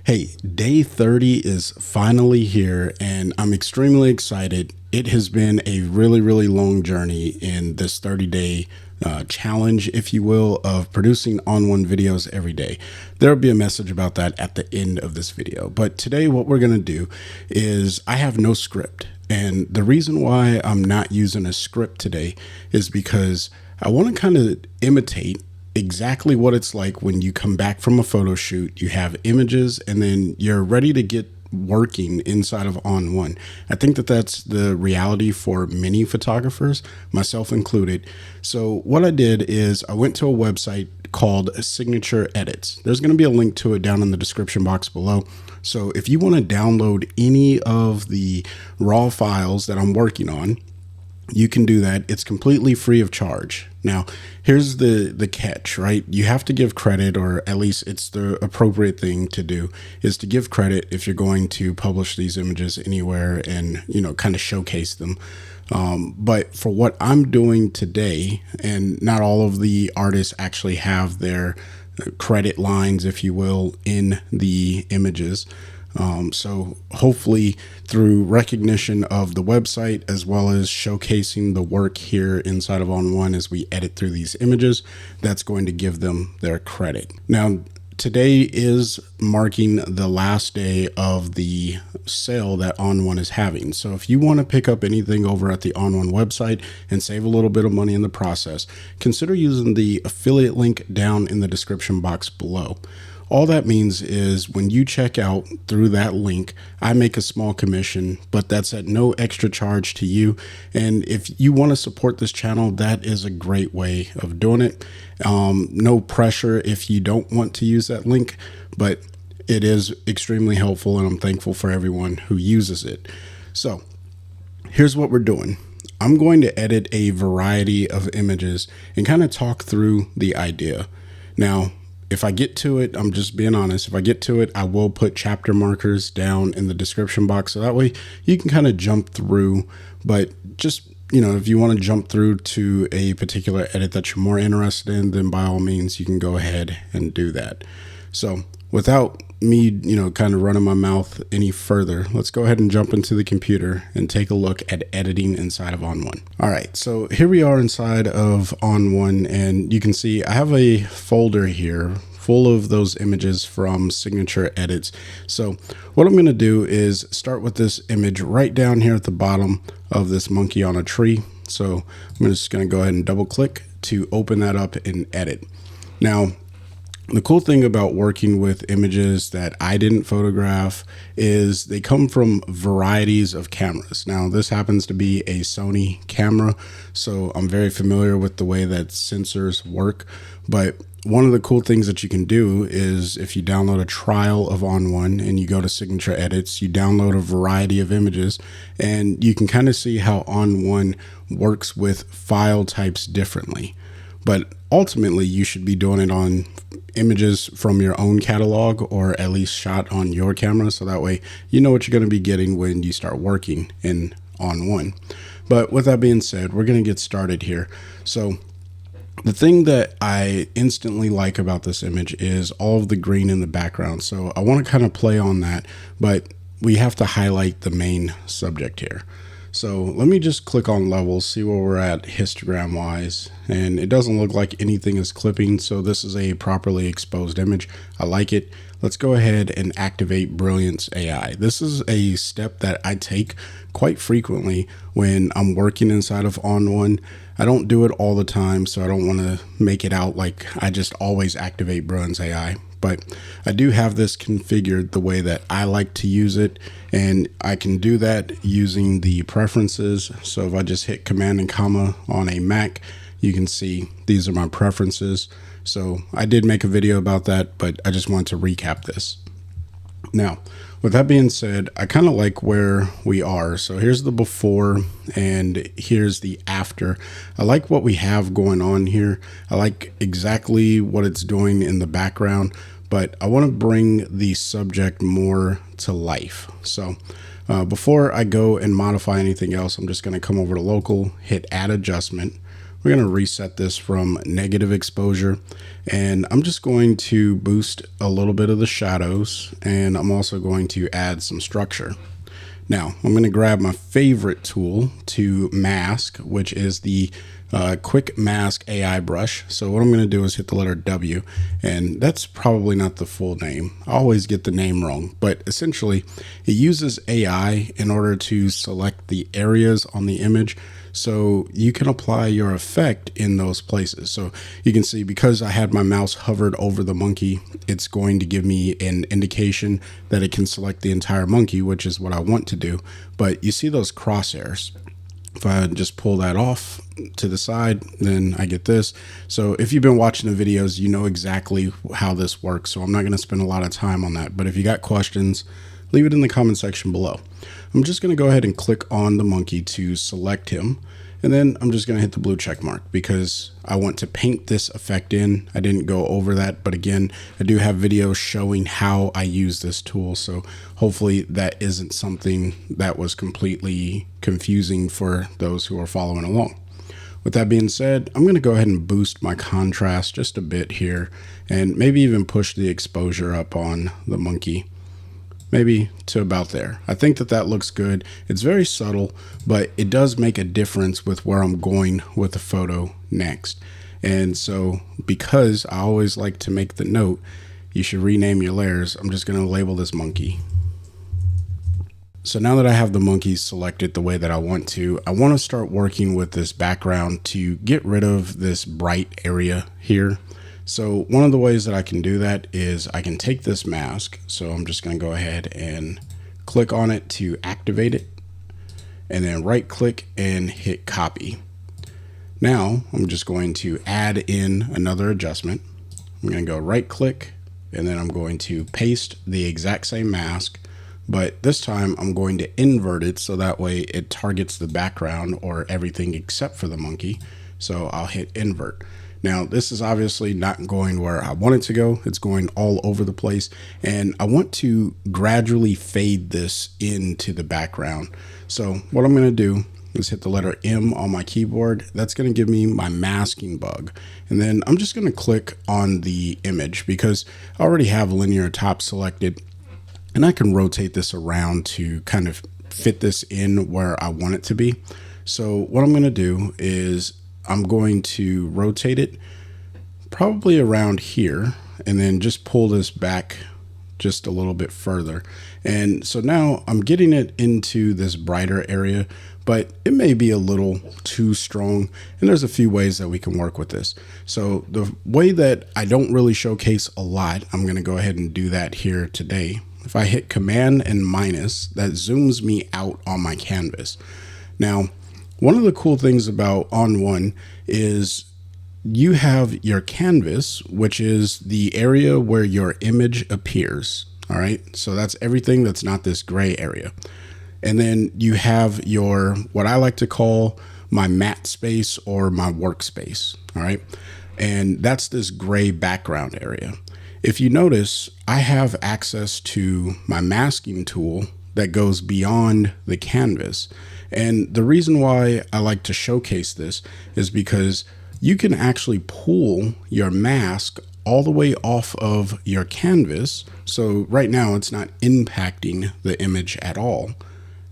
Hey, day 30 is finally here, and I'm extremely excited. It has been a really long journey in this 30-day challenge, if you will, of producing ON1 videos every day. There will be a message about that at the end of this video. But today, what we're going to do is I have no script. And the reason why I'm not using a script today is because I want to kind of imitate exactly what it's like when you come back from a photo shoot, you have images, and then you're ready to get working inside of ON1. I think that that's the reality for many photographers, myself included. So what I did is I went to a website called Signature Edits. There's going to be a link to it down in the description box below. So if you want to download any of the raw files that I'm working on, you can do that. It's completely free of charge. Now, here's the catch, right? You have to give credit, or at least it's the appropriate thing to do, is to give credit if you're going to publish these images anywhere and, kind of showcase them. But for what I'm doing today, and not all of the artists actually have their credit lines, if you will, in the images. So hopefully through recognition of the website, as well as showcasing the work here inside of ON1 as we edit through these images, that's going to give them their credit. Now, today is marking the last day of the sale that ON1 is having. So if you want to pick up anything over at the ON1 website and save a little bit of money in the process, consider using the affiliate link down in the description box below. All that means is when you check out through that link, I make a small commission, but that's at no extra charge to you. And if you want to support this channel, that is a great way of doing it. No pressure if you don't want to use that link, but it is extremely helpful, and I'm thankful for everyone who uses it. So here's what we're doing. I'm going to edit a variety of images and kind of talk through the idea. Now, if I get to it, I'm just being honest, if I get to it, I will put chapter markers down in the description box. So that way you can kind of jump through, but just, if you want to jump through to a particular edit that you're more interested in, then by all means, you can go ahead and do that. So without me, kind of running my mouth any further, let's go ahead and jump into the computer and take a look at editing inside of ON1. All right, so here we are inside of ON1, and you can see I have a folder here full of those images from Signature Edits. So what I'm going to do is start with this image right down here at the bottom of this monkey on a tree. So I'm just going to go ahead and double click to open that up and edit. Now, the cool thing about working with images that I didn't photograph is they come from varieties of cameras. Now, this happens to be a Sony camera, so I'm very familiar with the way that sensors work. But one of the cool things that you can do is if you download a trial of ON1 and you go to Signature Edits, you download a variety of images, and you can kind of see how ON1 works with file types differently. But ultimately, you should be doing it on images from your own catalog, or at least shot on your camera, so that way you know what you're going to be getting when you start working in ON1. But with that being said, we're going to get started here. So the thing that I instantly like about this image is all of the green in the background. So I want to kind of play on that, but we have to highlight the main subject here. So let me just click on levels, see where we're at histogram wise, and it doesn't look like anything is clipping, so this is a properly exposed image. I like it. Let's go ahead and activate Brilliance AI. This is a step that I take quite frequently when I'm working inside of ON1. I don't do it all the time, so I don't want to make it out like I just always activate Brilliance AI. But I do have this configured the way that I like to use it, and I can do that using the preferences. So if I just hit Command and comma on a Mac, you can see these are my preferences. So I did make a video about that, but I just want to recap this. Now, with that being said, I kind of like where we are. So here's the before and here's the after. I like what we have going on here. I like exactly what it's doing in the background, but I want to bring the subject more to life. So before I go and modify anything else, I'm just going to come over to local, hit add adjustment. We're going to reset this from negative exposure, and I'm just going to boost a little bit of the shadows, and I'm also going to add some structure. Now, I'm going to grab my favorite tool to mask, which is the Quick Mask AI brush. So what I'm going to do is hit the letter W, and that's probably not the full name. I always get the name wrong, but essentially it uses AI in order to select the areas on the image so you can apply your effect in those places. So you can see, because I had my mouse hovered over the monkey, it's going to give me an indication that it can select the entire monkey, which is what I want to do. But you see those crosshairs. If I just pull that off to the side, then I get this. So if you've been watching the videos, you know exactly how this works. So I'm not going to spend a lot of time on that. But if you got questions, leave it in the comment section below. I'm just going to go ahead and click on the monkey to select him. And then I'm just going to hit the blue check mark because I want to paint this effect in. I didn't go over that, but again, I do have videos showing how I use this tool. So hopefully that isn't something that was completely confusing for those who are following along. With that being said, I'm going to go ahead and boost my contrast just a bit here, and maybe even push the exposure up on the monkey, maybe to about there. I think that looks good. It's very subtle, but it does make a difference with where I'm going with the photo next. And so, because I always like to make the note, you should rename your layers, I'm just going to label this monkey. So now that I have the monkey selected the way that I want to start working with this background to get rid of this bright area here. So one of the ways that I can do that is I can take this mask. So I'm just going to go ahead and click on it to activate it, and then right click and hit copy. Now I'm just going to add in another adjustment. I'm going to go right click, and then I'm going to paste the exact same mask, but this time I'm going to invert it so that way it targets the background or everything except for the monkey. So I'll hit invert. Now, this is obviously not going where I want it to go. It's going all over the place, and I want to gradually fade this into the background. So what I'm going to do is hit the letter M on my keyboard. That's going to give me my masking bug. And then I'm just going to click on the image because I already have linear top selected, and I can rotate this around to kind of fit this in where I want it to be. So what I'm going to do is I'm going to rotate it probably around here, and then just pull this back just a little bit further. And so now I'm getting it into this brighter area, but it may be a little too strong. And there's a few ways that we can work with this. So the way that I don't really showcase a lot, I'm going to go ahead and do that here today. If I hit Command and minus, that zooms me out on my canvas. Now, one of the cool things about ON1 is you have your canvas, which is the area where your image appears. All right. So that's everything that's not this gray area. And then you have your, what I like to call my matte space or my workspace. All right. And that's this gray background area. If you notice, I have access to my masking tool that goes beyond the canvas. And the reason why I like to showcase this is because you can actually pull your mask all the way off of your canvas. So right now it's not impacting the image at all.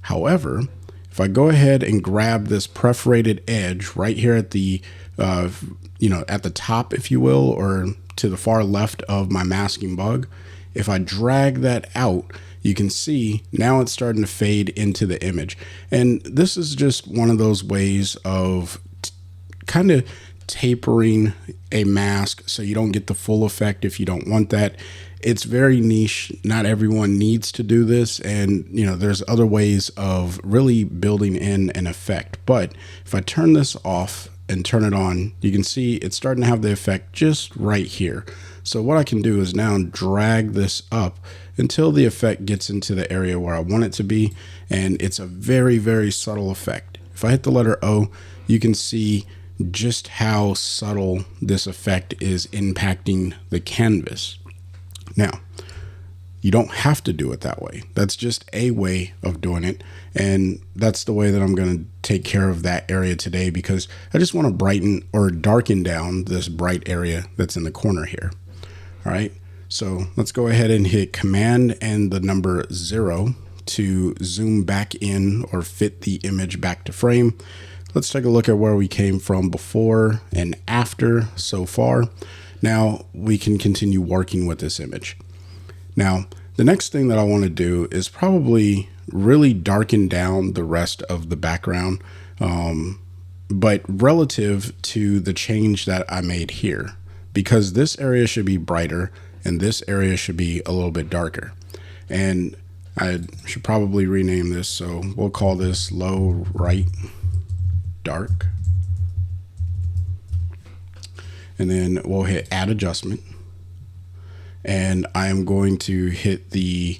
However, if I go ahead and grab this perforated edge right here at the, at the top, if you will, or to the far left of my masking bug, if I drag that out, you can see now it's starting to fade into the image. And this is just one of those ways of kind of tapering a mask so you don't get the full effect if you don't want that. It's very niche. Not everyone needs to do this. And, there's other ways of really building in an effect. But if I turn this off and turn it on, you can see it's starting to have the effect just right here. So what I can do is now drag this up until the effect gets into the area where I want it to be. And it's a very, very subtle effect. If I hit the letter O, you can see just how subtle this effect is impacting the canvas. Now, You don't have to do it that way. That's just a way of doing it. And that's the way that I'm going to take care of that area today, because I just want to brighten or darken down this bright area that's in the corner here. All right. So let's go ahead and hit Command and the number 0 to zoom back in or fit the image back to frame. Let's take a look at where we came from before and after so far. Now we can continue working with this image. Now, the next thing that I want to do is probably really darken down the rest of the background, but relative to the change that I made here, because this area should be brighter and this area should be a little bit darker. And I should probably rename this, so we'll call this low right dark. And then we'll hit add adjustment. And I am going to hit the,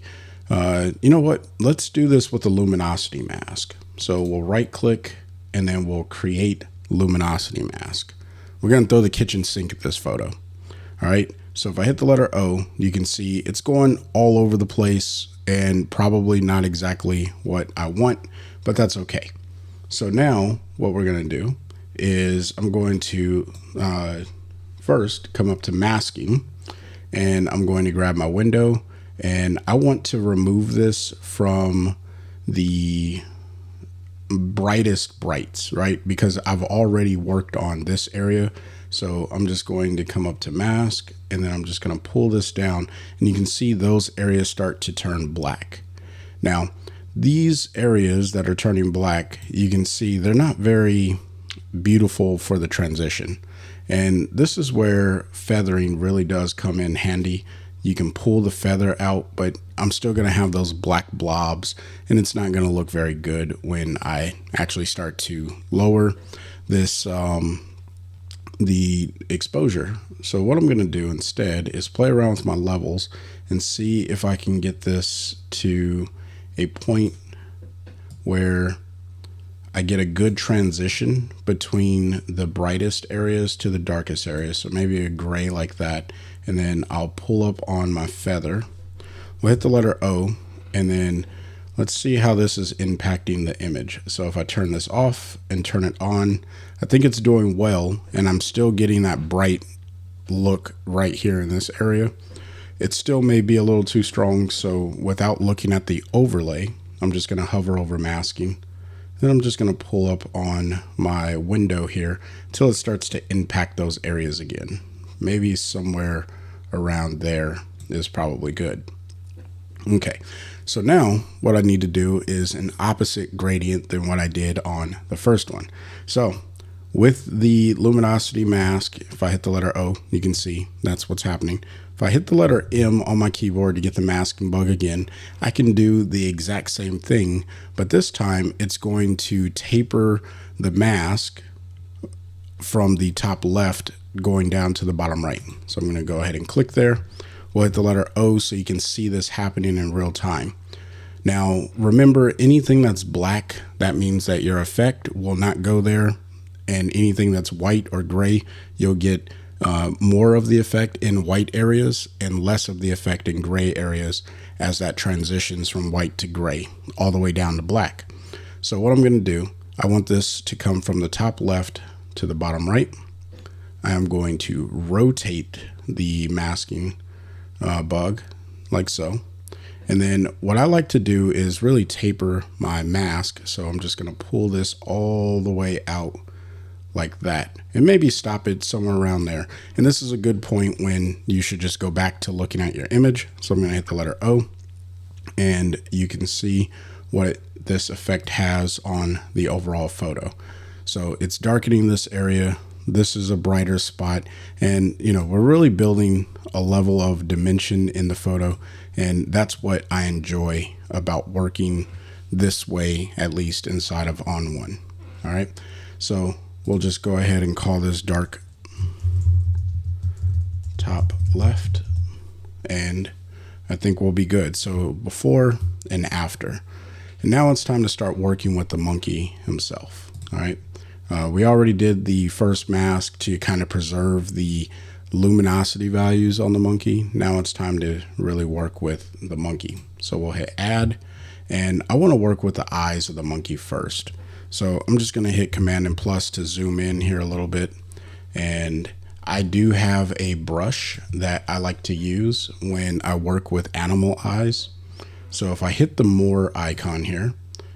you know what? Let's do this with the luminosity mask. So we'll right click and then we'll create luminosity mask. We're going to throw the kitchen sink at this photo. All right. So if I hit the letter O, you can see it's going all over the place and probably not exactly what I want, but that's okay. So now what we're going to do is I'm going to first come up to masking. And I'm going to grab my window, and I want to remove this from the brightest brights, right? Because I've already worked on this area. So I'm just going to come up to mask, and then I'm just going to pull this down, and you can see those areas start to turn black. Now, these areas that are turning black, you can see they're not very beautiful for the transition. And this is where feathering really does come in handy. You can pull the feather out, but I'm still going to have those black blobs, and it's not going to look very good when I actually start to lower this, the exposure. So what I'm going to do instead is play around with my levels and see if I can get this to a point where I get a good transition between the brightest areas to the darkest areas. So maybe a gray like that. And then I'll pull up on my feather. We'll hit the letter O, and then let's see how this is impacting the image. So if I turn this off and turn it on, I think it's doing well, and I'm still getting that bright look right here in this area. It still may be a little too strong. So without looking at the overlay, I'm just going to hover over masking. Then I'm just going to pull up on my window here until it starts to impact those areas again. Maybe somewhere around there is probably good. Okay, so now what I need to do is an opposite gradient than what I did on the first one. So with the luminosity mask, if I hit the letter O, you can see that's what's happening. If I hit the letter M on my keyboard to get the masking bug again, I can do the exact same thing, but this time it's going to taper the mask from the top left going down to the bottom right. So I'm going to go ahead and click there. We'll hit the letter O so you can see this happening in real time. Now, remember, anything that's black, that means that your effect will not go there, and anything that's white or gray, you'll get more of the effect in white areas and less of the effect in gray areas as that transitions from white to gray all the way down to black. So what I'm going to do, I want this to come from the top left to the bottom right. I am going to rotate the masking bug like so. And then what I like to do is really taper my mask. So I'm just going to pull this all the way out like that, and maybe stop it somewhere around there. And this is a good point when you should just go back to looking at your image. So I'm going to hit the letter O, and you can see what this effect has on the overall photo. So it's darkening this area. This is a brighter spot, and we're really building a level of dimension in the photo, and that's what I enjoy about working this way, at least inside of ON1. All right, so we'll just go ahead and call this dark top left, and I think we'll be good. So before and after. And now it's time to start working with the monkey himself. All right. We already did the first mask to kind of preserve the luminosity values on the monkey. Now it's time to really work with the monkey. So we'll hit add, and I want to work with the eyes of the monkey first. So I'm just going to hit Command and plus to zoom in here a little bit. And I do have a brush that I like to use when I work with animal eyes. So if I hit the more icon here,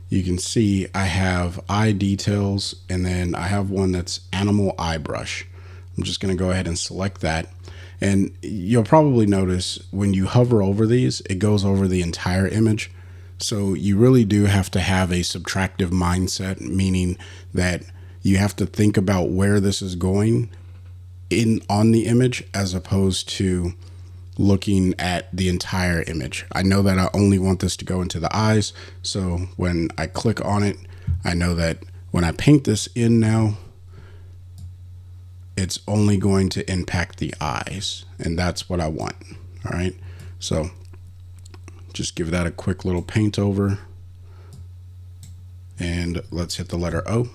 you can see I have eye details, and then I have one that's animal eye brush. I'm just going to go ahead and select that. And you'll probably notice when you hover over these, it goes over the entire image. So you really do have to have a subtractive mindset, meaning that you have to think about where this is going on the image as opposed to looking at the entire image. I know that I only want this to go into the eyes. So when I click on it, I know that when I paint this in now, it's only going to impact the eyes, and that's what I want. All right. So just give that a quick little paint over, and let's hit the letter O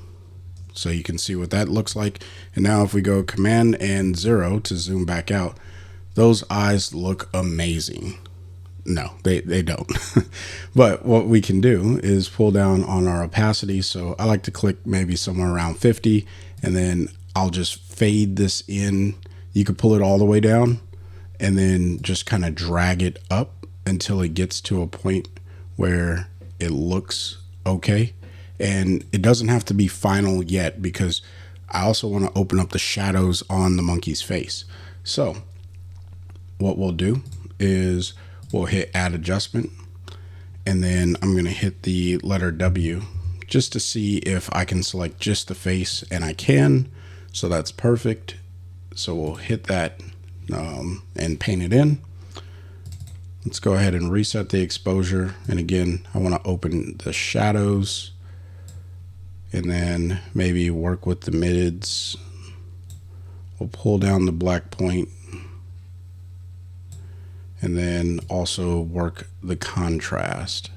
so you can see what that looks like. And now if we go Command and 0 to zoom back out, those eyes look amazing. No, they don't. But what we can do is pull down on our opacity. So I like to click maybe somewhere around 50, and then I'll just fade this in. You could pull it all the way down and then just kind of drag it up until it gets to a point where it looks okay. And it doesn't have to be final yet, because I also want to open up the shadows on the monkey's face. So what we'll do is we'll hit add adjustment, and then I'm going to hit the letter W just to see if I can select just the face, and I can. So that's perfect. So we'll hit that and paint it in. Let's go ahead and reset the exposure. And again, I want to open the shadows and then maybe work with the mids. We'll pull down the black point and then also work the contrast.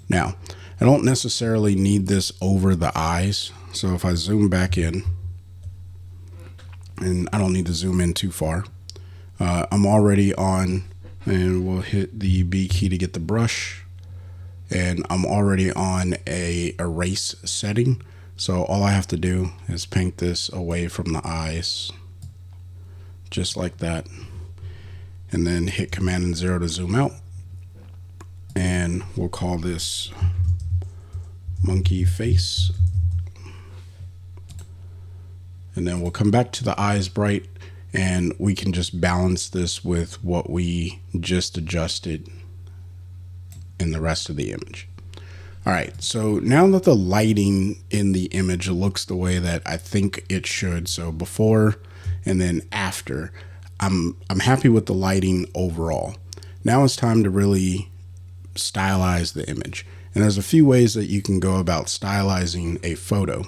Now, I don't necessarily need this over the eyes. So if I zoom back in, and I don't need to zoom in too far, I'm already on, and we'll hit the B key to get the brush, and I'm already on a erase setting. So all I have to do is paint this away from the eyes, just like that, and then hit Command and 0 to zoom out, and we'll call this monkey face. And then we'll come back to the eyes bright, and we can just balance this with what we just adjusted in the rest of the image. All right, so now that the lighting in the image looks the way that I think it should, so before and then after, I'm happy with the lighting overall. Now it's time to really stylize the image. And there's a few ways that you can go about stylizing a photo.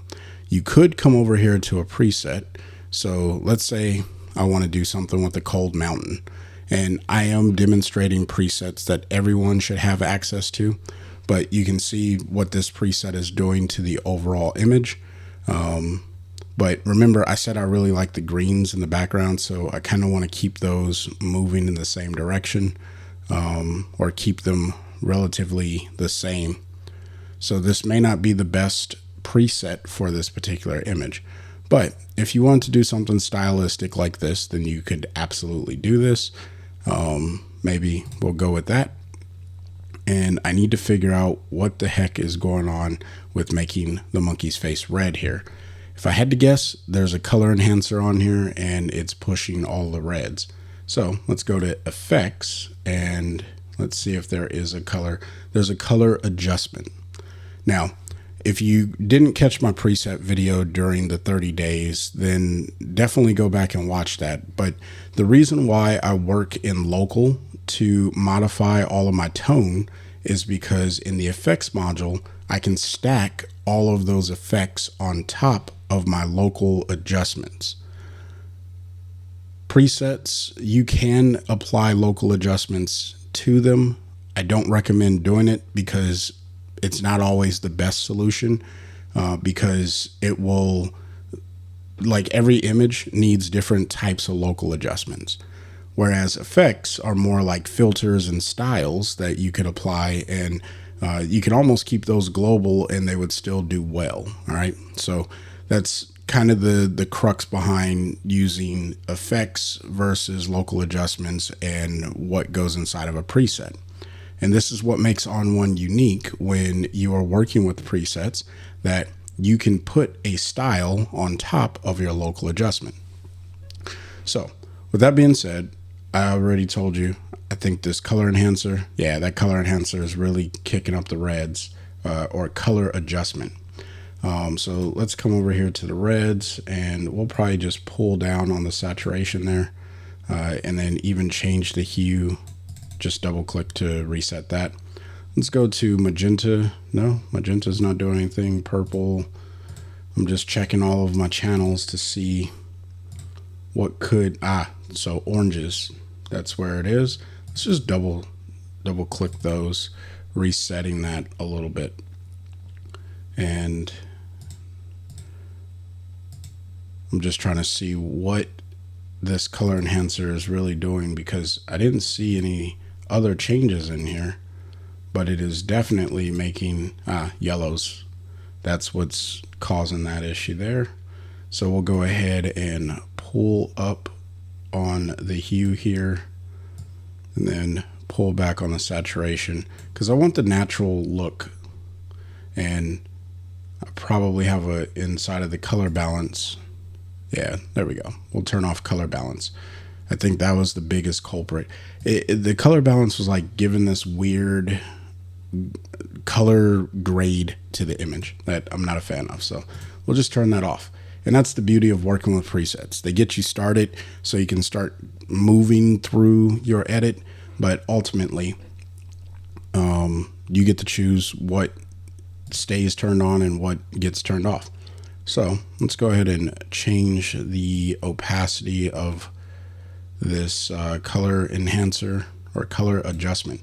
You could come over here to a preset. So let's say I want to do something with a cold mountain, and I am demonstrating presets that everyone should have access to, but you can see what this preset is doing to the overall image. But remember, I said I really like the greens in the background, so I kind of want to keep those moving in the same direction, or keep them relatively the same. So this may not be the best preset for this particular image, but if you want to do something stylistic like this, then you could absolutely do this. Maybe we'll go with that. And I need to figure out what the heck is going on with making the monkey's face red here. If I had to guess, there's a color enhancer on here and it's pushing all the reds. So let's go to effects and let's see if there is a color. There's a color adjustment. Now, if you didn't catch my preset video during the 30 days, then definitely go back and watch that. But the reason why I work in local to modify all of my tone is because in the effects module, I can stack all of those effects on top of my local adjustments. Presets, you can apply local adjustments to them. I don't recommend doing it because it's not always the best solution, because it will like every image needs different types of local adjustments, whereas effects are more like filters and styles that you could apply, and you can almost keep those global and they would still do well. All right, so that's kind of the crux behind using effects versus local adjustments and what goes inside of a preset. And this is what makes ON1 unique when you are working with presets, that you can put a style on top of your local adjustment. So with that being said, I already told you, I think this color enhancer, yeah, that color enhancer is really kicking up the reds, or color adjustment. So let's come over here to the reds, and we'll probably just pull down on the saturation there, and then even change the hue. Just double click to reset that. Let's go to magenta. No, magenta's not doing anything. Purple. I'm just checking all of my channels to see what could, so oranges, that's where it is. Let's just double click those, resetting that a little bit. And I'm just trying to see what this color enhancer is really doing, because I didn't see any other changes in here, but it is definitely making yellows. That's what's causing that issue there. So we'll go ahead and pull up on the hue here, and then pull back on the saturation, because I want the natural look. And I probably have a inside of the color balance. Yeah, there we go. We'll turn off color balance. I think that was the biggest culprit. The color balance was like giving this weird color grade to the image that I'm not a fan of. So we'll just turn that off. And that's the beauty of working with presets. They get you started so you can start moving through your edit, but ultimately you get to choose what stays turned on and what gets turned off. So let's go ahead and change the opacity of this color enhancer or color adjustment.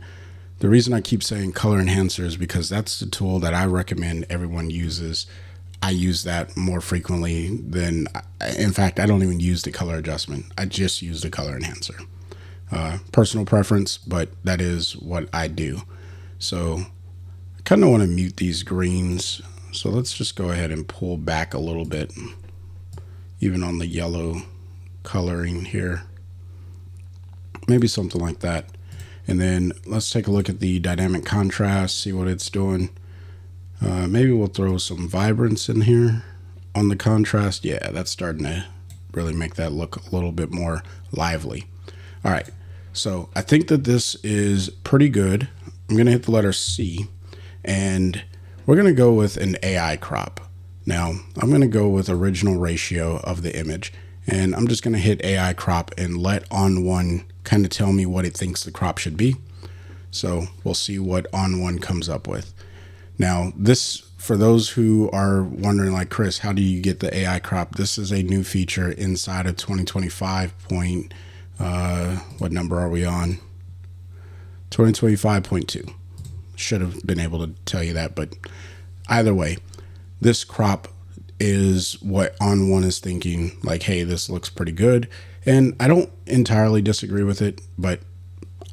The reason I keep saying color enhancer is because that's the tool that I recommend everyone uses. I use that more frequently than, in fact, I don't even use the color adjustment. I just use the color enhancer. Personal preference, but that is what I do. So I kind of want to mute these greens. So let's just go ahead and pull back a little bit, even on the yellow coloring here. Maybe something like that. And then let's take a look at the dynamic contrast, see what it's doing. Maybe we'll throw some vibrance in here on the contrast. Yeah, that's starting to really make that look a little bit more lively. All right, so I think that this is pretty good. I'm gonna hit the letter C, and we're gonna go with an AI crop. Now, I'm gonna go with original ratio of the image, and I'm just gonna hit AI crop and let ON1 kind of tell me what it thinks the crop should be. So we'll see what ON1 comes up with. Now, this, for those who are wondering, like, Chris, how do you get the AI crop? This is a new feature inside of 2025 point, what number are we on? 2025.2. Should have been able to tell you that, but either way, this crop is what ON1 is thinking, like, hey, this looks pretty good. And I don't entirely disagree with it, but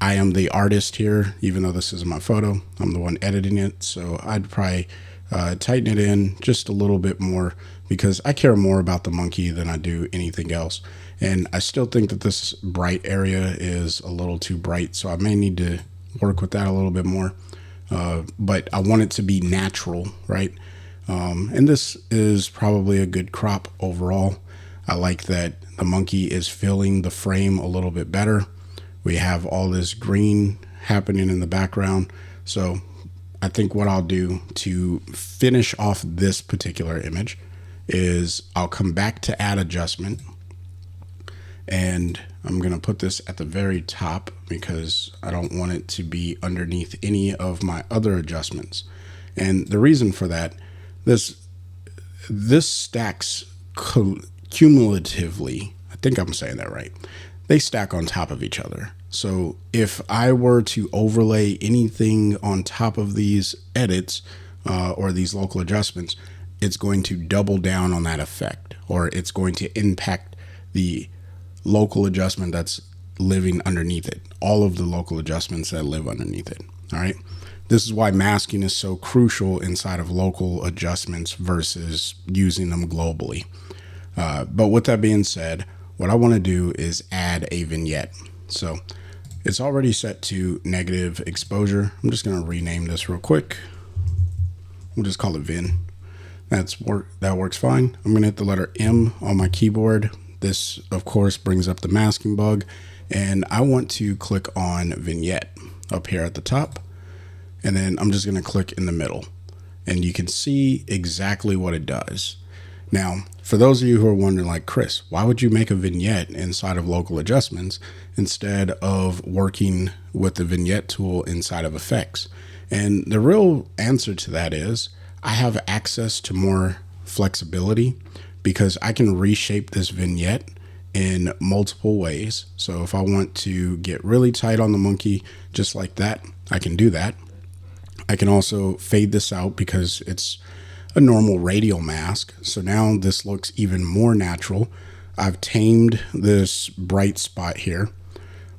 I am the artist here, even though this isn't my photo. I'm the one editing it, so I'd probably tighten it in just a little bit more, because I care more about the monkey than I do anything else. And I still think that this bright area is a little too bright, so I may need to work with that a little bit more. But I want it to be natural, right? And this is probably a good crop overall. I like that the monkey is filling the frame a little bit better. We have all this green happening in the background. So I think what I'll do to finish off this particular image is I'll come back to add adjustment, and I'm going to put this at the very top because I don't want it to be underneath any of my other adjustments. And the reason for that, this stacks cumulatively. I think I'm saying that right. They stack on top of each other. So if I were to overlay anything on top of these edits or these local adjustments, it's going to double down on that effect, or it's going to impact the local adjustment that's living underneath it, all of the local adjustments that live underneath it. All right. This is why masking is so crucial inside of local adjustments versus using them globally. But with that being said, what I want to do is add a vignette. So it's already set to negative exposure. I'm just going to rename this real quick. We'll just call it Vin. That works fine. I'm going to hit the letter M on my keyboard. This, of course, brings up the masking bug. And I want to click on Vignette up here at the top. And then I'm just going to click in the middle. And you can see exactly what it does. Now, for those of you who are wondering, like, Chris, why would you make a vignette inside of local adjustments instead of working with the vignette tool inside of effects? And the real answer to that is I have access to more flexibility because I can reshape this vignette in multiple ways. So if I want to get really tight on the monkey, just like that, I can do that. I can also fade this out because it's a normal radial mask. So now this looks even more natural. I've tamed this bright spot here,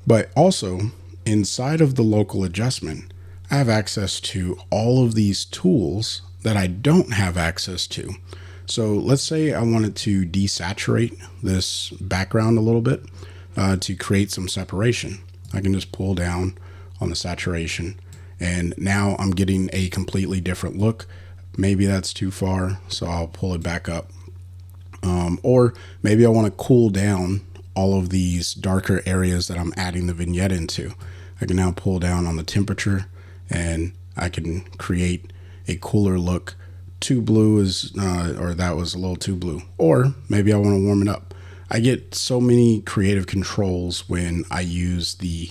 but also inside of the local adjustment, I have access to all of these tools that I don't have access to. So let's say I wanted to desaturate this background a little bit to create some separation. I can just pull down on the saturation, and now I'm getting a completely different look. Maybe that's too far, so I'll pull it back up. Or maybe I want to cool down all of these darker areas that I'm adding the vignette into. I can now pull down on the temperature and I can create a cooler look. Too blue is, or that was a little too blue. Or maybe I want to warm it up. I get so many creative controls when I use the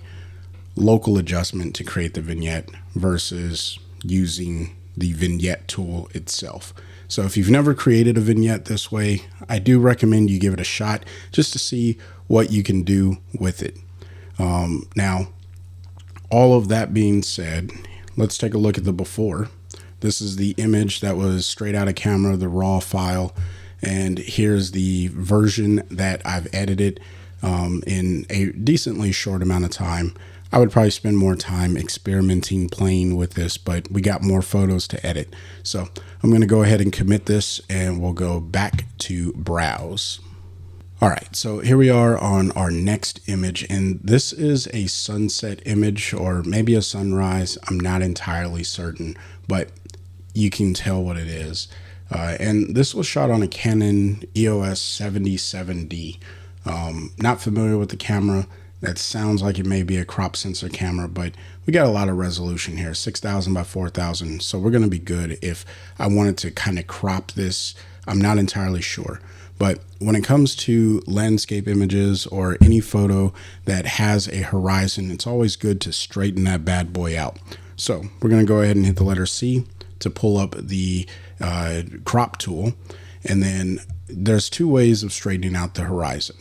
local adjustment to create the vignette versus using the vignette tool itself. So if you've never created a vignette this way, I do recommend you give it a shot just to see what you can do with it. Now, all of that being said, let's take a look at the before. This is the image that was straight out of camera, the raw file. And here's the version that I've edited in a decently short amount of time. I would probably spend more time experimenting, playing with this, but we got more photos to edit. So I'm going to go ahead and commit this and we'll go back to browse. All right, so here we are on our next image, and this is a sunset image or maybe a sunrise. I'm not entirely certain, but you can tell what it is. And this was shot on a Canon EOS 77D. Not familiar with the camera. That sounds like it may be a crop sensor camera, but we got a lot of resolution here, 6,000 by 4,000. So we're going to be good. If I wanted to kind of crop this, I'm not entirely sure. But when it comes to landscape images or any photo that has a horizon, it's always good to straighten that bad boy out. So we're going to go ahead and hit the letter C to pull up the crop tool. And then there's two ways of straightening out the horizon.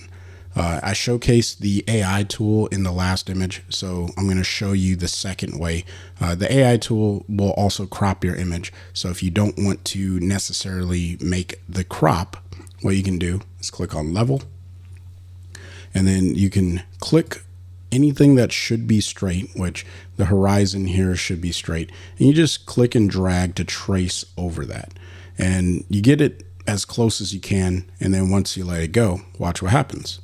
I showcased the AI tool in the last image, so I'm going to show you the second way. The AI tool will also crop your image. So if you don't want to necessarily make the crop, what you can do is click on level, and then you can click anything that should be straight, which the horizon here should be straight, and you just click and drag to trace over that. And you get it as close as you can, and then once you let it go, watch what happens.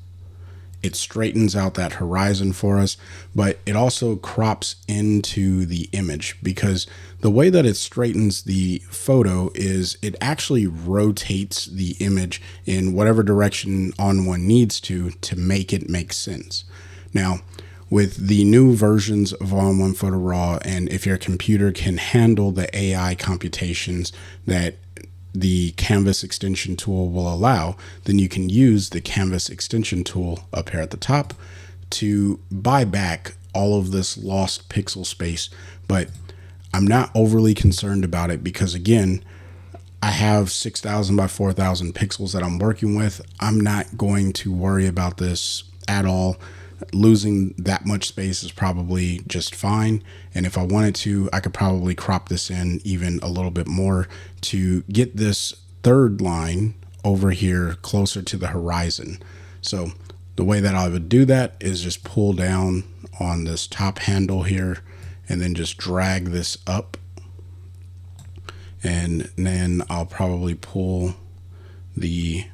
It straightens out that horizon for us, but it also crops into the image, because the way that it straightens the photo is it actually rotates the image in whatever direction ON1 needs to make it make sense. Now, with the new versions of ON1 Photo Raw, and if your computer can handle the AI computations that the canvas extension tool will allow, then you can use the canvas extension tool up here at the top to buy back all of this lost pixel space. But I'm not overly concerned about it because, again, I have 6,000 by 4,000 pixels that I'm working with. I'm not going to worry about this at all. Losing that much space is probably just fine. And if I wanted to, I could probably crop this in even a little bit more to get this third line over here closer to the horizon. So the way that I would do that is just pull down on this top handle here and then just drag this up. And then I'll probably pull the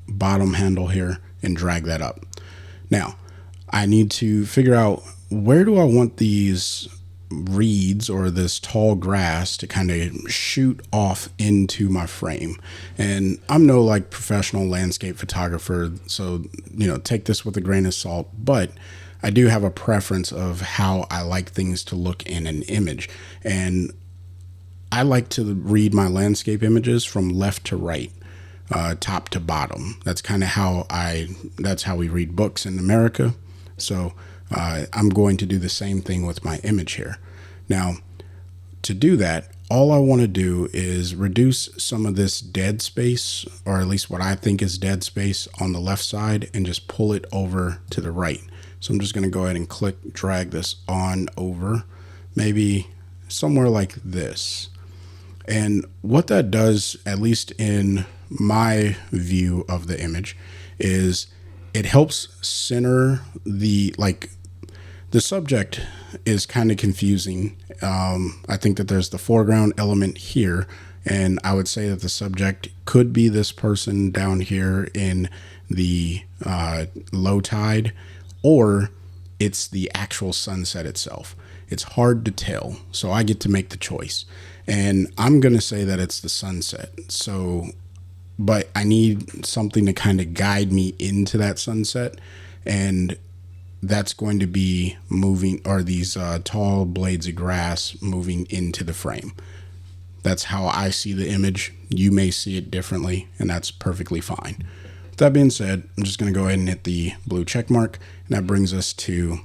bottom handle here and drag that up. Now, I need to figure out, where do I want these reeds or this tall grass to kind of shoot off into my frame? And I'm no like professional landscape photographer, so take this with a grain of salt, but I do have a preference of how I like things to look in an image. And I like to read my landscape images from left to right, top to bottom. That's kind of that's how we read books in America. So I'm going to do the same thing with my image here. Now, to do that, all I want to do is reduce some of this dead space, or at least what I think is dead space, on the left side, and just pull it over to the right. So I'm just going to go ahead and drag this on over, maybe somewhere like this. And what that does, at least in my view of the image, is it helps center the subject is kind of confusing. I think that there's the foreground element here, and I would say that the subject could be this person down here in the low tide, or it's the actual sunset itself. It's hard to tell, so I get to make the choice. And I'm going to say that it's the sunset. But I need something to kind of guide me into that sunset. And that's going to be moving, or these tall blades of grass moving into the frame. That's how I see the image. You may see it differently, and that's perfectly fine. With that being said, I'm just going to go ahead and hit the blue check mark, and that brings us to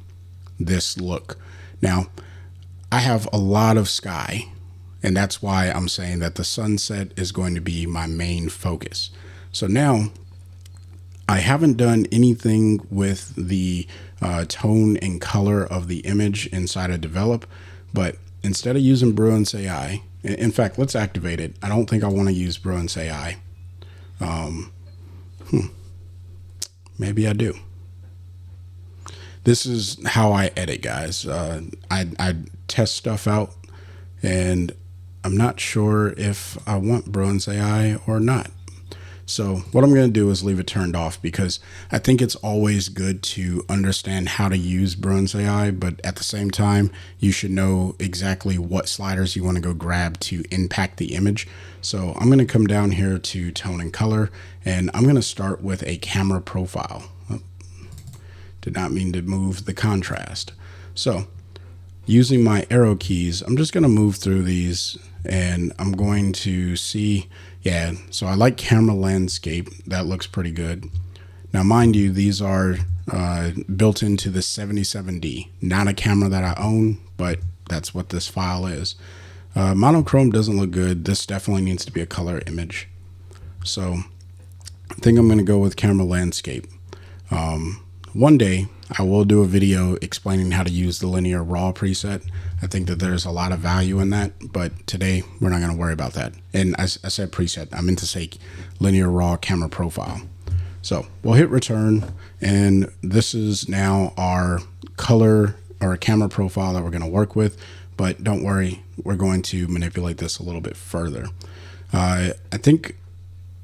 this look. Now, I have a lot of sky, and that's why I'm saying that the sunset is going to be my main focus. So now, I haven't done anything with the tone and color of the image inside of Develop, but instead of using Bruin's AI, in fact, let's activate it. I don't think I want to use Bruin's AI. Maybe I do. This is how I edit, guys. I test stuff out, and I'm not sure if I want Bruin's AI or not. So what I'm going to do is leave it turned off, because I think it's always good to understand how to use Bruin's AI, but at the same time, you should know exactly what sliders you want to go grab to impact the image. So I'm going to come down here to tone and color, and I'm going to start with a camera profile. Oh, did not mean to move the contrast. So using my arrow keys, I'm just going to move through these, and I'm going to see, so I like camera landscape. That looks pretty good. Now, mind you, these are built into the 77D, not a camera that I own, but that's what this file is. Monochrome doesn't look good. This definitely needs to be a color image. So I think I'm going to go with camera landscape. One day I will do a video explaining how to use the linear raw preset. I think that there's a lot of value in that, but today we're not going to worry about that. And I said preset, I meant to say linear raw camera profile. So we'll hit return, and this is now our color or camera profile that we're going to work with. But don't worry, we're going to manipulate this a little bit further. I think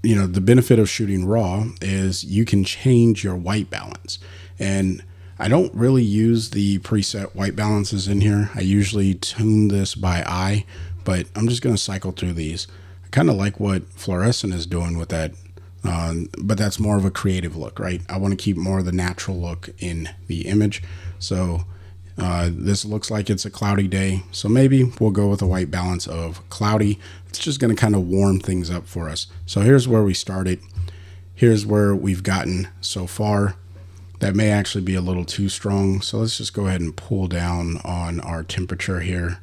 the benefit of shooting raw is you can change your white balance. And I don't really use the preset white balances in here. I usually tune this by eye, but I'm just going to cycle through these. I kind of like what Fluorescent is doing with that, but that's more of a creative look, right? I want to keep more of the natural look in the image. So this looks like it's a cloudy day, so maybe we'll go with a white balance of cloudy. It's just going to kind of warm things up for us. So here's where we started. Here's where we've gotten so far. That may actually be a little too strong, so let's just go ahead and pull down on our temperature here,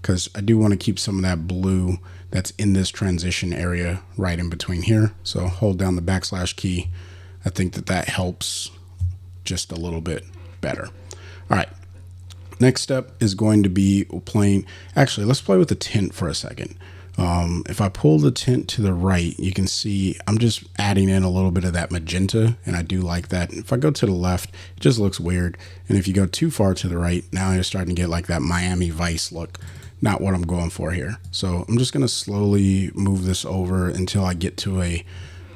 because I do want to keep some of that blue that's in this transition area right in between here. So hold down the backslash key. I think that helps just a little bit better. All right. Next step is going to be playing. Actually, let's play with the tint for a second. If I pull the tint to the right, you can see I'm just adding in a little bit of that magenta, and I do like that. If I go to the left, it just looks weird. And if you go too far to the right, now you're starting to get like that Miami Vice look. Not what I'm going for here. So I'm just going to slowly move this over until I get to a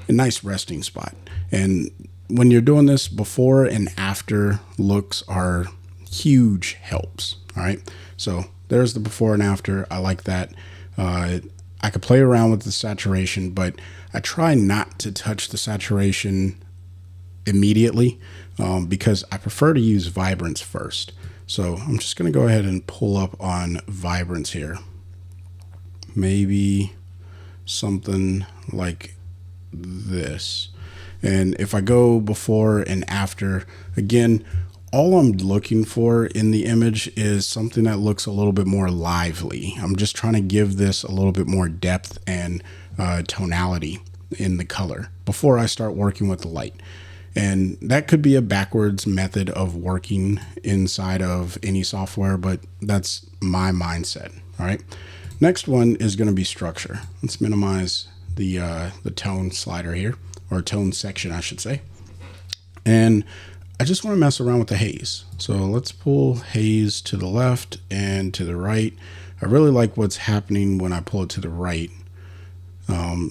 nice resting spot. And when you're doing this, before and after looks are huge helps. All right. So there's the before and after. I like that. I could play around with the saturation, but I try not to touch the saturation immediately because I prefer to use vibrance first. So I'm just going to go ahead and pull up on vibrance here. Maybe something like this. And if I go before and after, again, all I'm looking for in the image is something that looks a little bit more lively. I'm just trying to give this a little bit more depth and tonality in the color before I start working with the light. And that could be a backwards method of working inside of any software, but that's my mindset. All right. Next one is going to be structure. Let's minimize the tone slider here, or tone section, I should say. And I just want to mess around with the haze. So let's pull haze to the left and to the right. I really like what's happening when I pull it to the right.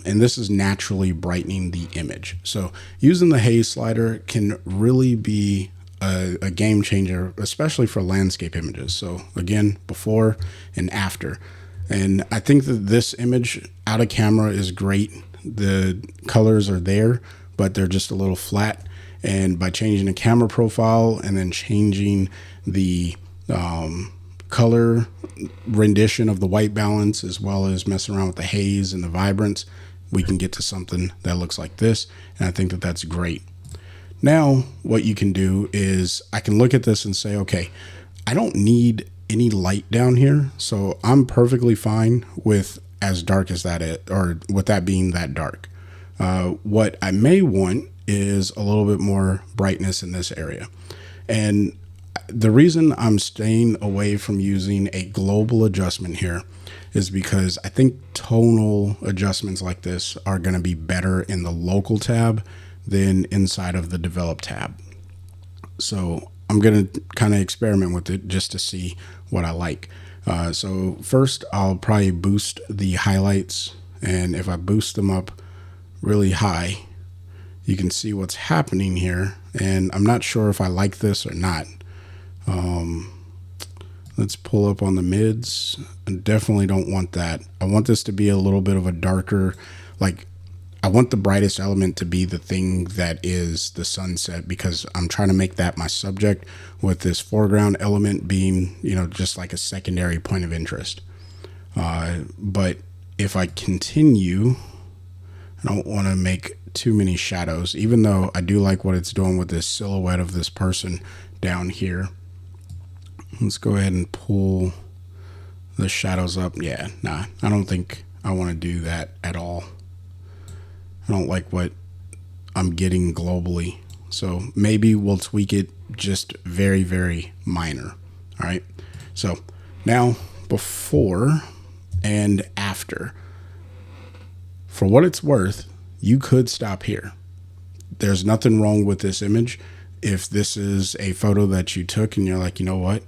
And this is naturally brightening the image. So using the haze slider can really be a game changer, especially for landscape images. So again, before and after. And I think that this image out of camera is great. The colors are there, but they're just a little flat. And by changing the camera profile and then changing the color rendition of the white balance, as well as messing around with the haze and the vibrance, we can get to something that looks like this. And I think that that's great. Now, what you can do is I can look at this and say, okay, I don't need any light down here. So I'm perfectly fine with as dark as that is, or with that being that dark. What I may want is a little bit more brightness in this area. And the reason I'm staying away from using a global adjustment here is because I think tonal adjustments like this are going to be better in the local tab than inside of the develop tab. So I'm going to kind of experiment with it just to see what I like. So first I'll probably boost the highlights, and if I boost them up really high, you can see what's happening here, and I'm not sure if I like this or not. Let's pull up on the mids. I definitely don't want that. I want this to be a little bit of a darker, like I want the brightest element to be the thing that is the sunset, because I'm trying to make that my subject, with this foreground element being, just like a secondary point of interest. But if I continue, I don't want to make too many shadows, even though I do like what it's doing with this silhouette of this person down here. Let's go ahead and pull the shadows up. Yeah, nah, I don't think I want to do that at all. I don't like what I'm getting globally. So maybe we'll tweak it just very, very minor. All right. So now before and after. For what it's worth, you could stop here. There's nothing wrong with this image. If this is a photo that you took and you're like, you know what?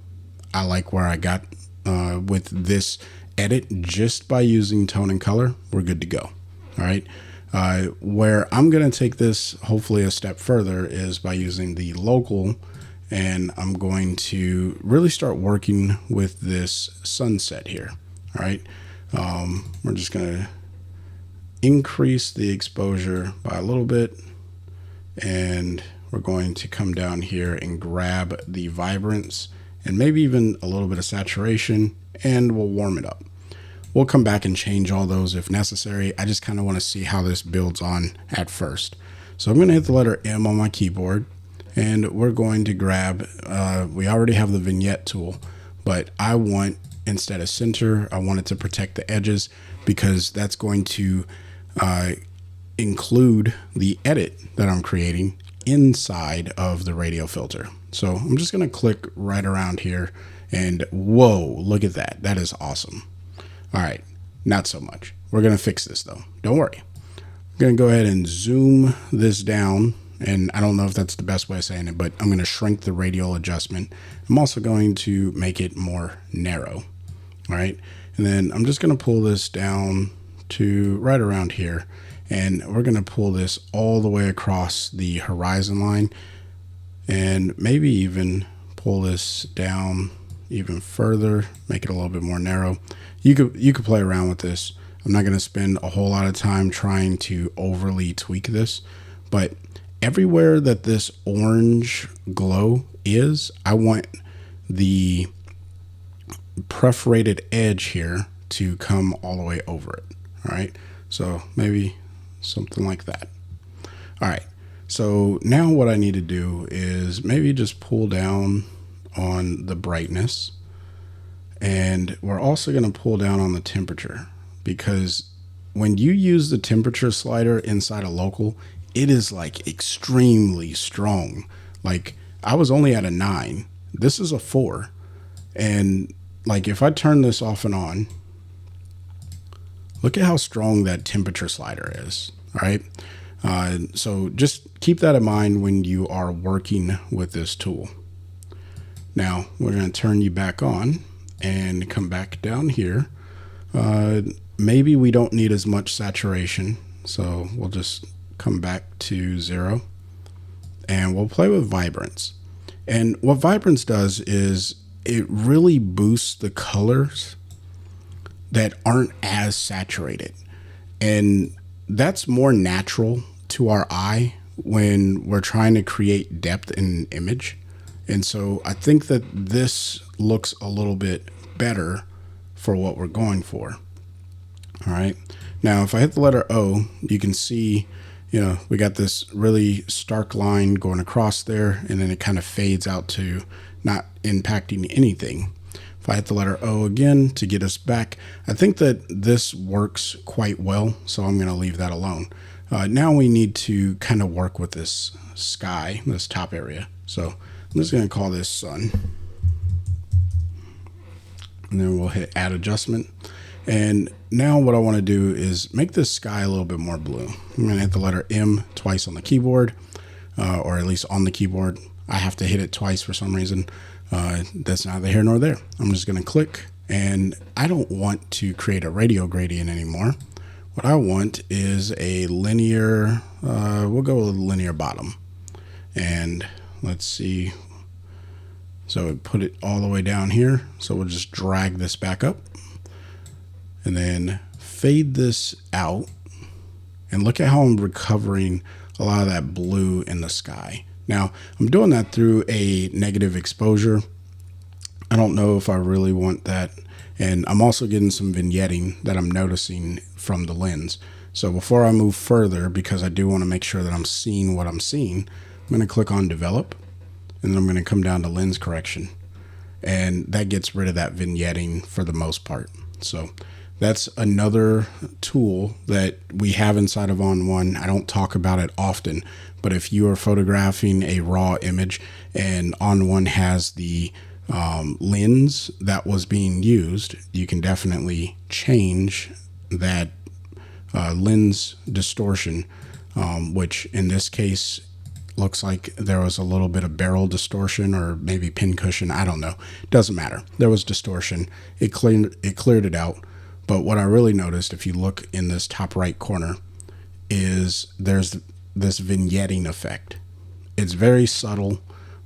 I like where I got with this edit just by using tone and color, we're good to go. All right. Where I'm going to take this hopefully a step further is by using the local, and I'm going to really start working with this sunset here. All right. We're just going to increase the exposure by a little bit, and we're going to come down here and grab the vibrance and maybe even a little bit of saturation, and we'll warm it up. We'll come back and change all those if necessary. I just kind of want to see how this builds on at first. So I'm going to hit the letter M on my keyboard, and we're going to grab, we already have the vignette tool, but I want, instead of center, I want it to protect the edges, because that's going to include the edit that I'm creating inside of the radio filter. So I'm just going to click right around here, and whoa, look at that. That is awesome. All right. not so much. We're going to fix this though. Don't worry. I'm going to go ahead and zoom this down. And I don't know if that's the best way of saying it, but I'm going to shrink the radial adjustment. I'm also going to make it more narrow. All right. And then I'm just going to pull this down to right around here. And we're going to pull this all the way across the horizon line, and maybe even pull this down even further, make it a little bit more narrow. You could play around with this. I'm not going to spend a whole lot of time trying to overly tweak this, but everywhere that this orange glow is, I want the perforated edge here to come all the way over it. All right. So maybe something like that. All right. So now what I need to do is maybe just pull down on the brightness, and we're also going to pull down on the temperature, because when you use the temperature slider inside a local, it is like extremely strong. Like I was only at a 9. This is a 4. And like if I turn this off and on, look at how strong that temperature slider is. All right. So just keep that in mind when you are working with this tool. Now we're going to turn you back on and come back down here. Maybe we don't need as much saturation, so we'll just come back to 0 and we'll play with vibrance. And what vibrance does is it really boosts the colors that aren't as saturated. And that's more natural to our eye when we're trying to create depth in an image. And so I think that this looks a little bit better for what we're going for. All right. Now, if I hit the letter O, you can see, we got this really stark line going across there, and then it kind of fades out to not impacting anything. If I hit the letter O again to get us back, I think that this works quite well, so I'm going to leave that alone. Now we need to kind of work with this sky, this top area. So I'm just going to call this sun. And then we'll hit add adjustment. And now what I want to do is make this sky a little bit more blue. I'm going to hit the letter M twice on the keyboard, or at least on the keyboard. I have to hit it twice for some reason. That's neither here nor there. I'm just going to click, and I don't want to create a radial gradient anymore. What I want is a linear, we'll go with linear bottom. And let's see. So put it all the way down here. So we'll just drag this back up and then fade this out. And look at how I'm recovering a lot of that blue in the sky. Now, I'm doing that through a negative exposure. I don't know if I really want that. And I'm also getting some vignetting that I'm noticing from the lens. So before I move further, because I do want to make sure that I'm seeing what I'm seeing, I'm going to click on develop, and then I'm going to come down to lens correction. And that gets rid of that vignetting for the most part. So that's another tool that we have inside of ON1. I don't talk about it often, but if you are photographing a raw image and ON1 has the lens that was being used, you can definitely change that lens distortion, which in this case looks like there was a little bit of barrel distortion or maybe pin cushion. I don't know. Doesn't matter. There was distortion. It cleared it out. But what I really noticed, if you look in this top right corner, is there's this vignetting effect. It's very subtle,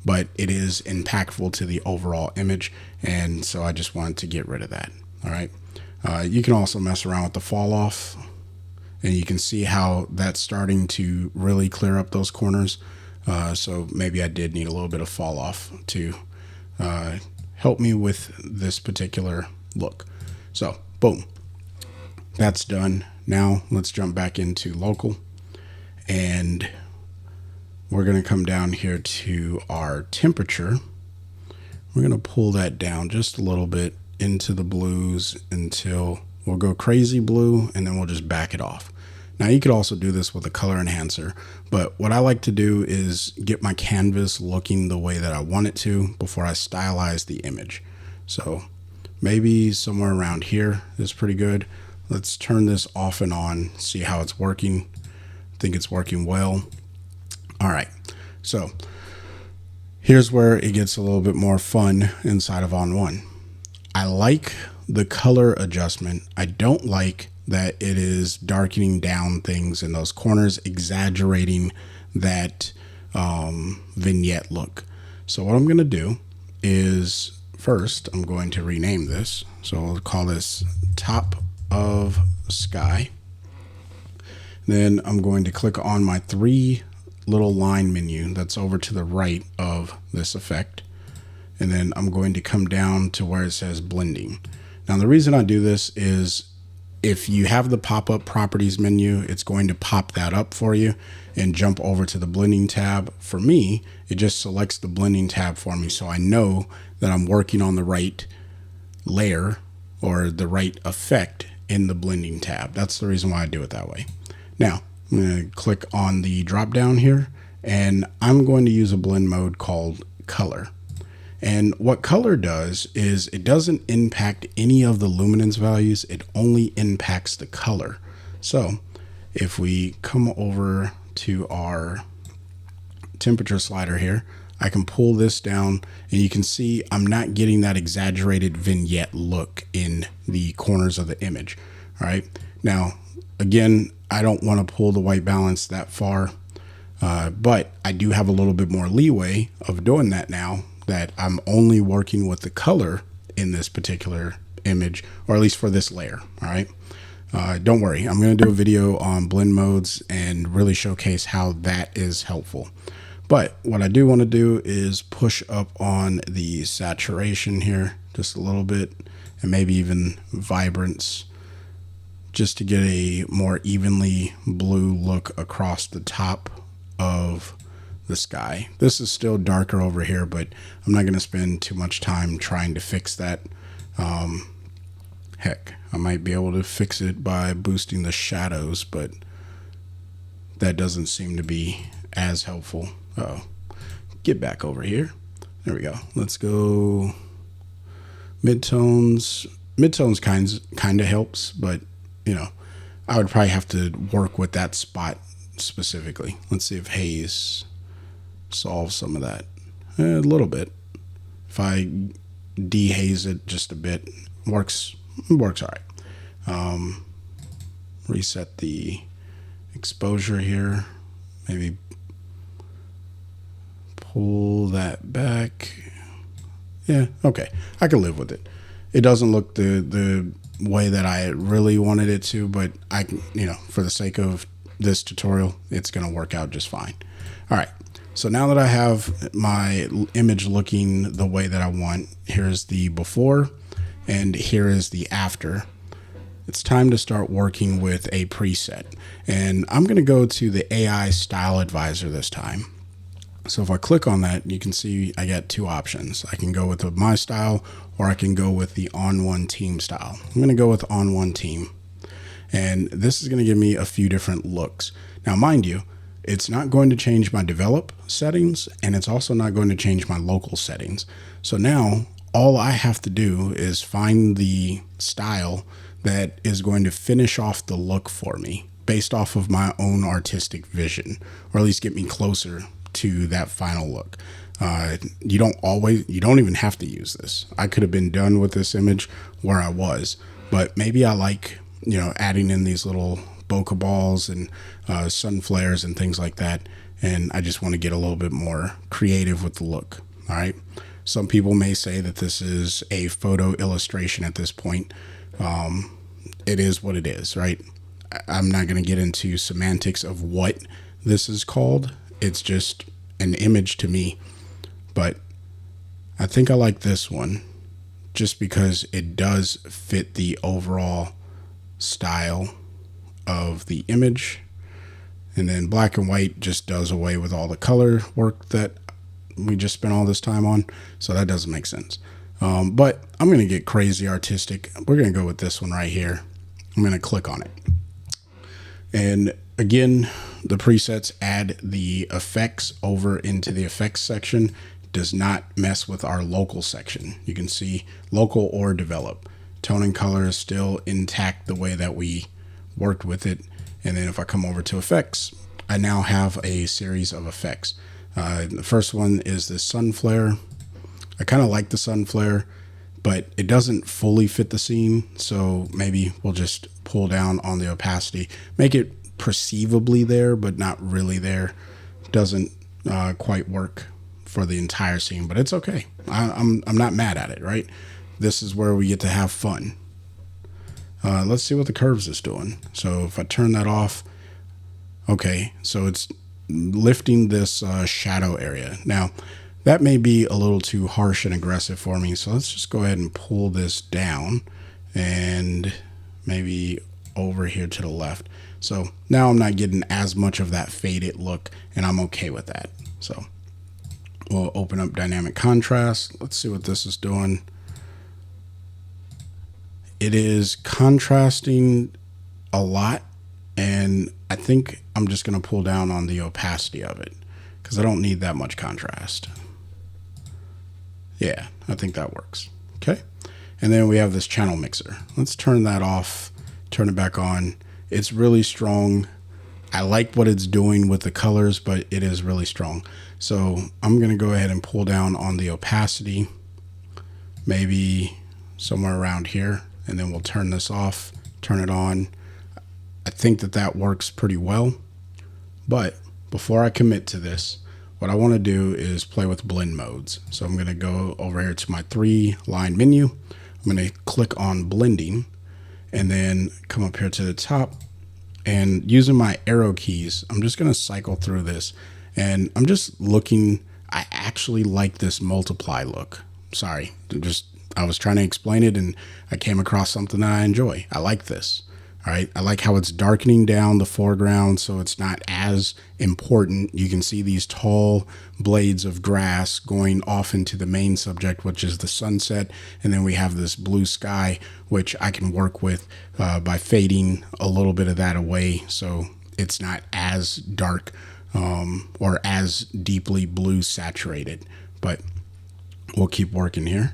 but it is impactful to the overall image. And so I just wanted to get rid of that. All right. You can also mess around with the fall off, and you can see how that's starting to really clear up those corners. So maybe I did need a little bit of fall off to help me with this particular look. So boom, that's done. Now let's jump back into local, and we're going to come down here to our temperature. We're going to pull that down just a little bit into the blues until we'll go crazy blue, and then we'll just back it off. Now you could also do this with a color enhancer, but what I like to do is get my canvas looking the way that I want it to before I stylize the image. So maybe somewhere around here is pretty good. Let's turn this off and on, see how it's working. I think it's working well. All right, so here's where it gets a little bit more fun inside of ON1. I like the color adjustment. I don't like that it is darkening down things in those corners, exaggerating that vignette look. So what I'm going to do is first I'm going to rename this. So I'll call this top of sky. Then I'm going to click on my three little line menu that's over to the right of this effect. And then I'm going to come down to where it says blending. Now the reason I do this is if you have the pop-up properties menu, it's going to pop that up for you and jump over to the blending tab. For me, it just selects the blending tab for me, so I know that I'm working on the right layer or the right effect in the blending tab. That's the reason why I do it that way. Now, I'm going to click on the drop down here, and I'm going to use a blend mode called color. And what color does is it doesn't impact any of the luminance values. It only impacts the color. So if we come over to our temperature slider here, I can pull this down and you can see I'm not getting that exaggerated vignette look in the corners of the image. All right. Now, again, I don't want to pull the white balance that far, but I do have a little bit more leeway of doing that now that I'm only working with the color in this particular image, or at least for this layer. All right. Don't worry. I'm going to do a video on blend modes and really showcase how that is helpful. But what I do want to do is push up on the saturation here just a little bit, and maybe even vibrance, just to get a more evenly blue look across the top of the sky. This is still darker over here, but I'm not going to spend too much time trying to fix that. Heck, I might be able to fix it by boosting the shadows, but that doesn't seem to be as helpful. Get back over here. There we go. Let's go midtones. Midtones kind of helps, but you know, I would probably have to work with that spot specifically. Let's see if haze solves some of that. A little bit. If I dehaze it just a bit, works all right. Reset the exposure here. Maybe pull that back. Yeah, okay. I can live with it. It doesn't look the way that I really wanted it to, but I can, you know, for the sake of this tutorial, it's going to work out just fine. All right. So now that I have my image looking the way that I want, here's the before and here is the after. It's time to start working with a preset. And I'm going to go to the AI Style Advisor this time. So if I click on that, you can see I got two options. I can go with my style, or I can go with the ON1 team style. I'm going to go with ON1 team. And this is going to give me a few different looks. Now, mind you, it's not going to change my develop settings, and it's also not going to change my local settings. So now all I have to do is find the style that is going to finish off the look for me based off of my own artistic vision, or at least get me closer to that final look. You don't even have to use this. I could have been done with this image where I was, but maybe I like, you know, adding in these little bokeh balls and sun flares and things like that. And I just want to get a little bit more creative with the look. All right. Some people may say that this is a photo illustration at this point. It is what it is, right? I'm not going to get into semantics of what this is called. It's just an image to me, but I think I like this one just because it does fit the overall style of the image. And then black and white just does away with all the color work that we just spent all this time on. So that doesn't make sense. But I'm going to get crazy artistic. We're going to go with this one right here. I'm going to click on it. And again, the presets add the effects over into the effects section. Does not mess with our local section. You can see local or develop. tone and color is still intact the way that we worked with it. And then if I come over to effects, I now have a series of effects. The first one is the sun flare. I kind of like the sun flare, but it doesn't fully fit the scene. So maybe we'll just pull down on the opacity, make it perceivably there, but not really there. Doesn't quite work for the entire scene, but it's okay. I'm not mad at it, right? This is where we get to have fun. Let's see what the curves is doing. So if I turn that off, okay, so it's lifting this shadow area. Now, that may be a little too harsh and aggressive for me, so let's just go ahead and pull this down and maybe over here to the left. So now I'm not getting as much of that faded look, and I'm okay with that. So we'll open up dynamic contrast. Let's see what this is doing. It is contrasting a lot, and I think I'm just going to pull down on the opacity of it because I don't need that much contrast. Yeah, I think that works. Okay. And then we have this channel mixer. Let's turn that off, turn it back on. It's really strong. I like what it's doing with the colors, but it is really strong. So I'm going to go ahead and pull down on the opacity, maybe somewhere around here, and then we'll turn this off, turn it on. I think that works pretty well. But before I commit to this, what I want to do is play with blend modes. So I'm going to go over here to my 3-line menu. I'm going to click on blending and then come up here to the top, and using my arrow keys, I'm just going to cycle through this, and I'm just looking. I actually like this multiply look. Sorry, I was trying to explain it and I came across something that I enjoy. I like this. All right. I like how it's darkening down the foreground so it's not as important. You can see these tall blades of grass going off into the main subject, which is the sunset. And then we have this blue sky, which I can work with by fading a little bit of that away so it's not as dark or as deeply blue saturated. But we'll keep working here.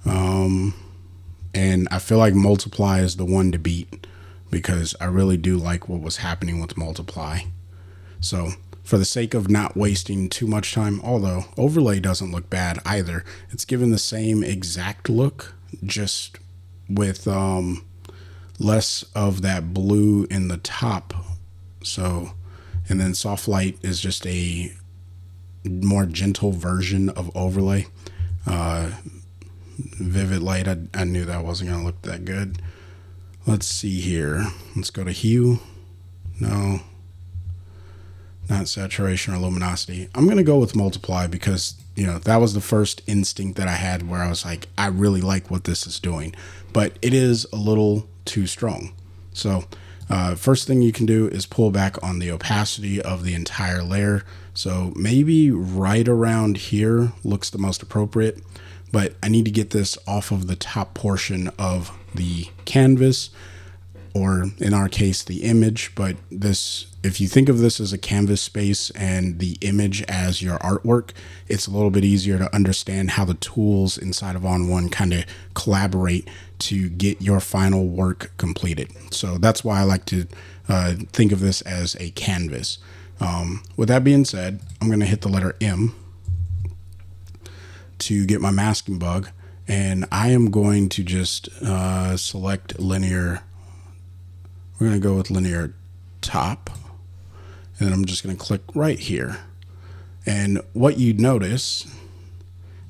And I feel like multiply is the one to beat, because I really do like what was happening with multiply. So for the sake of not wasting too much time, although overlay doesn't look bad either, it's given the same exact look, just with less of that blue in the top. So, and then soft light is just a more gentle version of overlay. Vivid light, I knew that wasn't going to look that good. Let's see here. Let's go to hue. No, not saturation or luminosity. I'm going to go with multiply because, that was the first instinct that I had where I was like, I really like what this is doing, but it is a little too strong. So first thing you can do is pull back on the opacity of the entire layer. So maybe right around here looks the most appropriate, but I need to get this off of the top portion of the canvas, or in our case, the image. But this, if you think of this as a canvas space and the image as your artwork, it's a little bit easier to understand how the tools inside of ON1 kind of collaborate to get your final work completed. So that's why I like to think of this as a canvas. With that being said, I'm going to hit the letter M to get my masking bug, and I am going to just select linear. We're going to go with linear top, and then I'm just going to click right here. And what you'd notice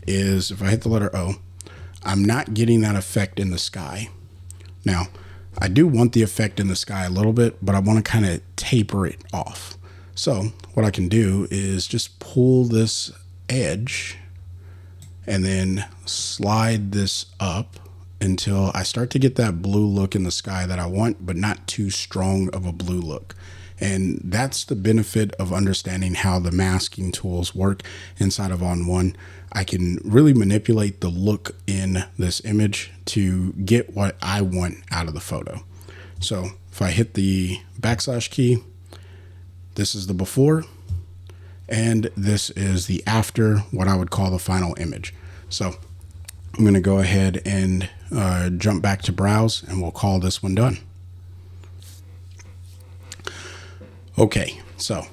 is if I hit the letter O, I'm not getting that effect in the sky. Now, I do want the effect in the sky a little bit, but I want to kind of taper it off. So what I can do is just pull this edge and then slide this up until I start to get that blue look in the sky that I want, but not too strong of a blue look. And that's the benefit of understanding how the masking tools work inside of ON1. I can really manipulate the look in this image to get what I want out of the photo. So if I hit the backslash key, this is the before, and this is the after, what I would call the final image. So I'm going to go ahead and jump back to browse, and we'll call this one done. Okay, so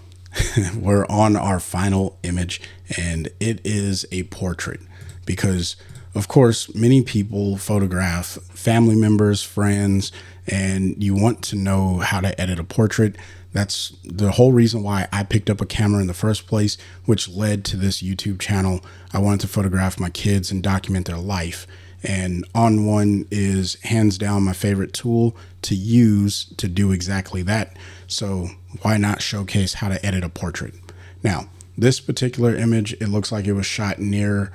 we're on our final image, and it is a portrait because, of course, many people photograph family members, friends, and you want to know how to edit a portrait. That's the whole reason why I picked up a camera in the first place, which led to this YouTube channel. I wanted to photograph my kids and document their life. And ON1 is hands down my favorite tool to use to do exactly that. So why not showcase how to edit a portrait? Now, this particular image, it looks like it was shot near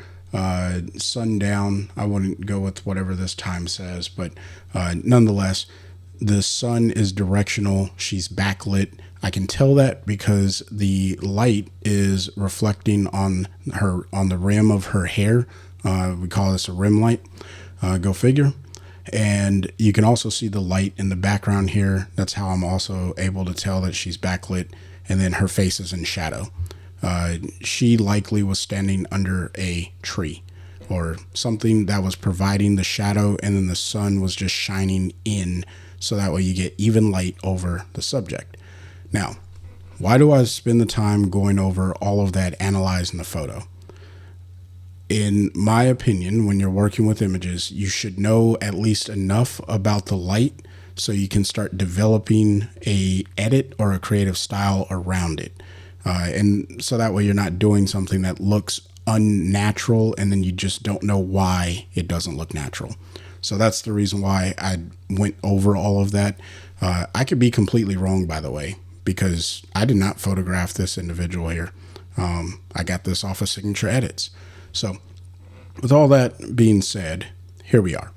sundown. I wouldn't go with whatever this time says, but nonetheless, the sun is directional. She's backlit. I can tell that because the light is reflecting on the rim of her hair. We call this a rim light. Go figure. And you can also see the light in the background here. That's how I'm also able to tell that she's backlit. And then her face is in shadow. She likely was standing under a tree or something that was providing the shadow, and then the sun was just shining in, so that way you get even light over the subject. Now, why do I spend the time going over all of that, analyzing the photo? In my opinion, when you're working with images, you should know at least enough about the light so you can start developing a edit or a creative style around it. And so that way you're not doing something that looks unnatural and then you just don't know why it doesn't look natural. So that's the reason why I went over all of that. I could be completely wrong, by the way, because I did not photograph this individual here. I got this off of Signature Edits. So with all that being said, here we are.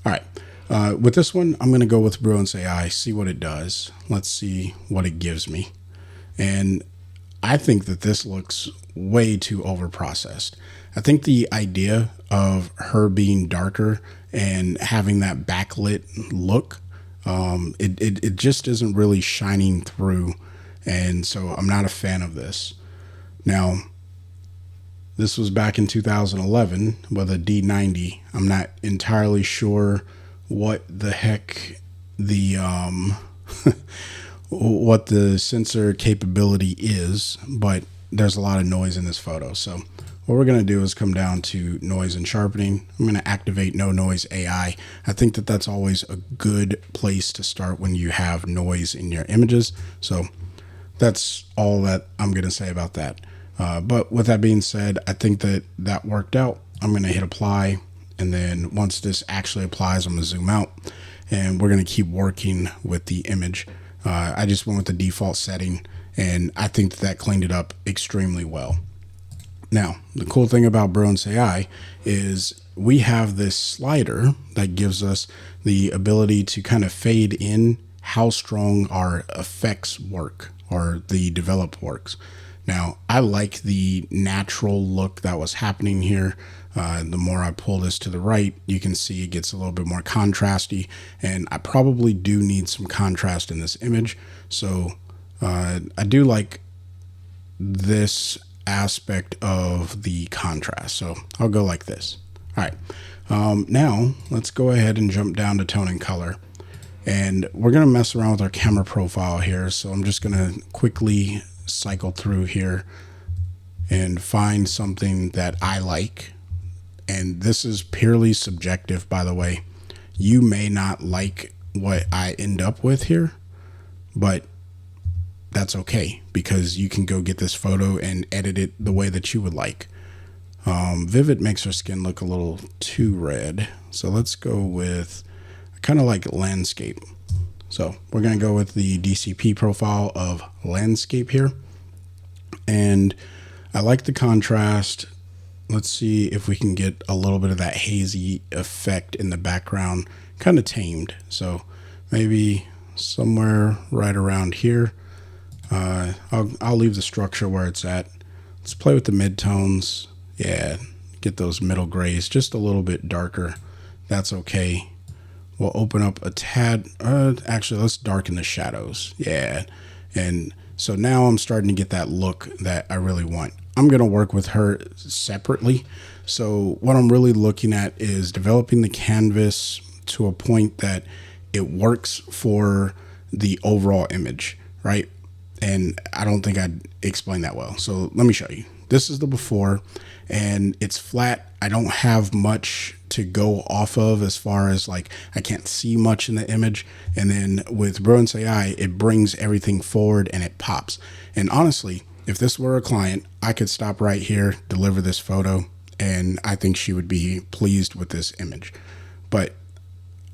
All right. With this one, I'm going to go with Brilliance AI, see what it does. Let's see what it gives me. And I think that this looks way too overprocessed. I think the idea of her being darker and having that backlit look, it just isn't really shining through. And so I'm not a fan of this. Now, this was back in 2011 with a D90. I'm not entirely sure what the heck the what the sensor capability is, but there's a lot of noise in this photo. So what we're going to do is come down to noise and sharpening. I'm going to activate No Noise AI. I think that that's always a good place to start when you have noise in your images. So that's all that I'm going to say about that. But with that being said, I think that that worked out. I'm going to hit apply. And then once this actually applies, I'm going to zoom out and we're going to keep working with the image. I just went with the default setting, and I think that that cleaned it up extremely well. Now, the cool thing about Brilliance AI is we have this slider that gives us the ability to kind of fade in how strong our effects work or the develop works. Now, I like the natural look that was happening here. The more I pull this to the right, you can see it gets a little bit more contrasty, and I probably do need some contrast in this image. So I do like this aspect of the contrast. So I'll go like this. All right. Now let's go ahead and jump down to tone and color. And we're going to mess around with our camera profile here. So I'm just going to quickly cycle through here and find something that I like. And this is purely subjective, by the way. You may not like what I end up with here, but that's okay because you can go get this photo and edit it the way that you would like. Vivid makes her skin look a little too red. So let's go with kind of like landscape. So we're going to go with the DCP profile of landscape here. And I like the contrast. Let's see if we can get a little bit of that hazy effect in the background, kind of tamed. So maybe somewhere right around here. I'll leave the structure where it's at. Let's play with the midtones. Yeah, get those middle grays just a little bit darker. That's okay. We'll open up a tad. Actually, let's darken the shadows. Yeah. And so now I'm starting to get that look that I really want. I'm going to work with her separately. So what I'm really looking at is developing the canvas to a point that it works for the overall image, right? And I don't think I explained that well. So let me show you. This is the before, and it's flat. I don't have much to go off of as far as like I can't see much in the image. And then with Brilliance AI, it brings everything forward and it pops. And honestly, if this were a client, I could stop right here, deliver this photo, and I think she would be pleased with this image. But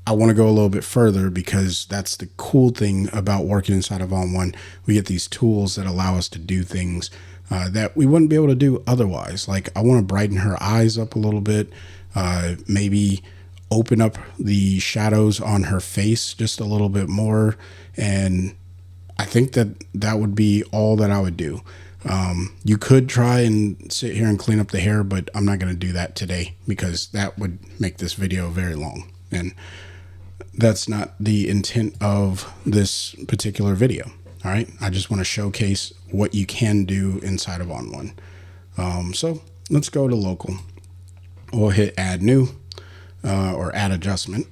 I want to go a little bit further because that's the cool thing about working inside of ON1. We get these tools that allow us to do things that we wouldn't be able to do otherwise. Like I want to brighten her eyes up a little bit, maybe open up the shadows on her face just a little bit more. And I think that that would be all that I would do. You could try and sit here and clean up the hair, but I'm not going to do that today because that would make this video very long. And that's not the intent of this particular video. All right. I just want to showcase what you can do inside of ON1. So let's go to local. We'll hit add new or add adjustment.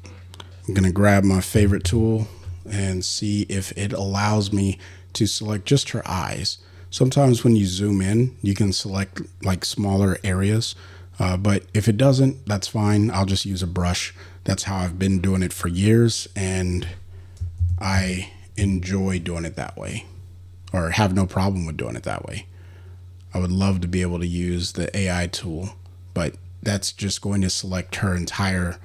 I'm going to grab my favorite tool and see if it allows me to select just her eyes. Sometimes when you zoom in, you can select like smaller areas. But if it doesn't, that's fine. I'll just use a brush. That's how I've been doing it for years, and I enjoy doing it that way, or have no problem with doing it that way. I would love to be able to use the AI tool, but that's just going to select her entire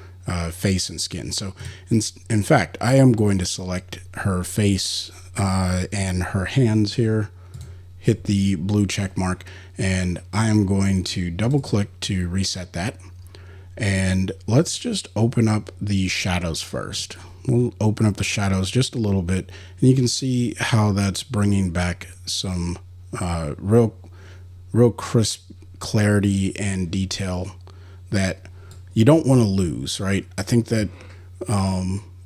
face and skin. So in fact, I am going to select her face and her hands here, hit the blue check mark, and I am going to double click to reset that. And let's just open up the shadows first. We'll open up the shadows just a little bit, and you can see how that's bringing back some real crisp clarity and detail that you don't want to lose, right? I think that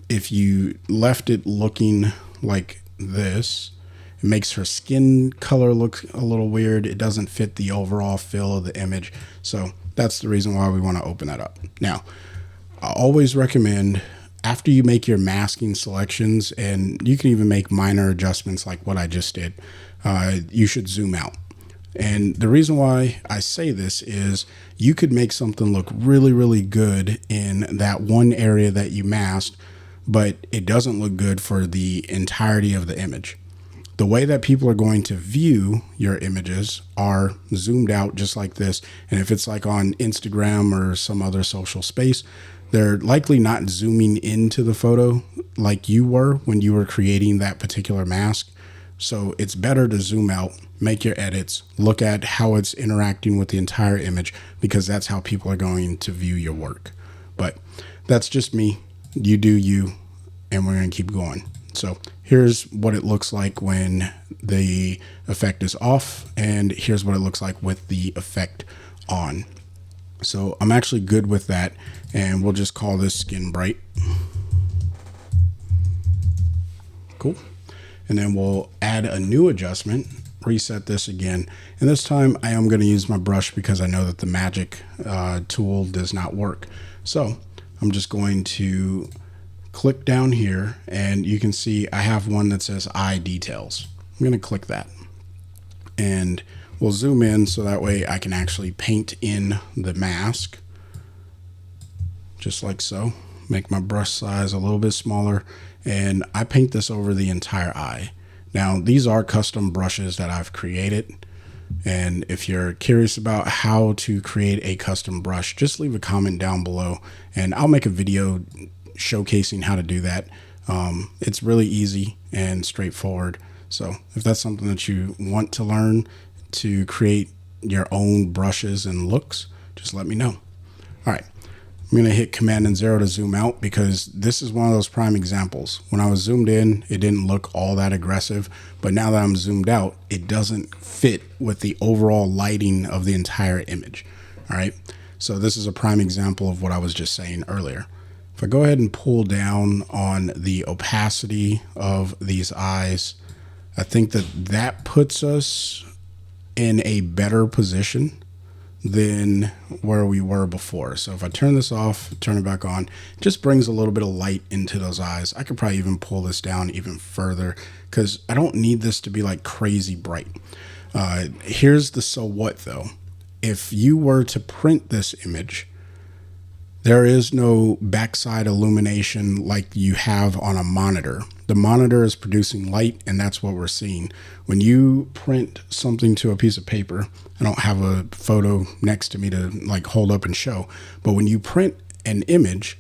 if you left it looking like this, it makes her skin color look a little weird. It doesn't fit the overall feel of the image. So that's the reason why we want to open that up. Now, I always recommend after you make your masking selections, and you can even make minor adjustments like what I just did, you should zoom out. And the reason why I say this is you could make something look really, really good in that one area that you masked, but it doesn't look good for the entirety of the image. The way that people are going to view your images are zoomed out just like this. And if it's like on Instagram or some other social space, they're likely not zooming into the photo like you were when you were creating that particular mask. So it's better to zoom out, make your edits, look at how it's interacting with the entire image, because that's how people are going to view your work. But that's just me. You do you, and we're going to keep going. So here's what it looks like when the effect is off, and here's what it looks like with the effect on. So I'm actually good with that, and we'll just call this skin bright. Cool. And then we'll add a new adjustment, reset this again. And this time I am going to use my brush because I know that the magic tool does not work. So I'm just going to click down here, and you can see I have one that says eye details. I'm going to click that, and we'll zoom in so that way I can actually paint in the mask just like so. Make my brush size a little bit smaller, and I paint this over the entire eye. Now, these are custom brushes that I've created, and if you're curious about how to create a custom brush, just leave a comment down below and I'll make a video showcasing how to do that. It's really easy and straightforward. So if that's something that you want to learn to create your own brushes and looks, just let me know. All right. I'm going to hit Command and 0 to zoom out, because this is one of those prime examples. When I was zoomed in, it didn't look all that aggressive, but now that I'm zoomed out, it doesn't fit with the overall lighting of the entire image. All right. So this is a prime example of what I was just saying earlier. If I go ahead and pull down on the opacity of these eyes, I think that that puts us in a better position than where we were before. So if I turn this off, turn it back on, it just brings a little bit of light into those eyes. I could probably even pull this down even further because I don't need this to be like crazy bright. Here's the so what though. If you were to print this image, there is no backside illumination like you have on a monitor. The monitor is producing light, and that's what we're seeing. When you print something to a piece of paper, I don't have a photo next to me to like hold up and show, but when you print an image,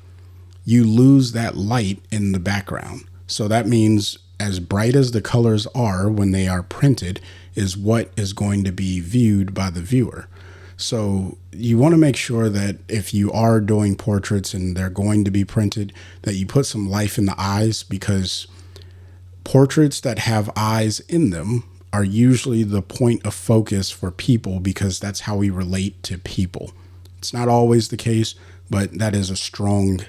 you lose that light in the background. So that means as bright as the colors are when they are printed is what is going to be viewed by the viewer. So you want to make sure that if you are doing portraits and they're going to be printed, that you put some life in the eyes, because portraits that have eyes in them are usually the point of focus for people, because that's how we relate to people. It's not always the case, but that is a strong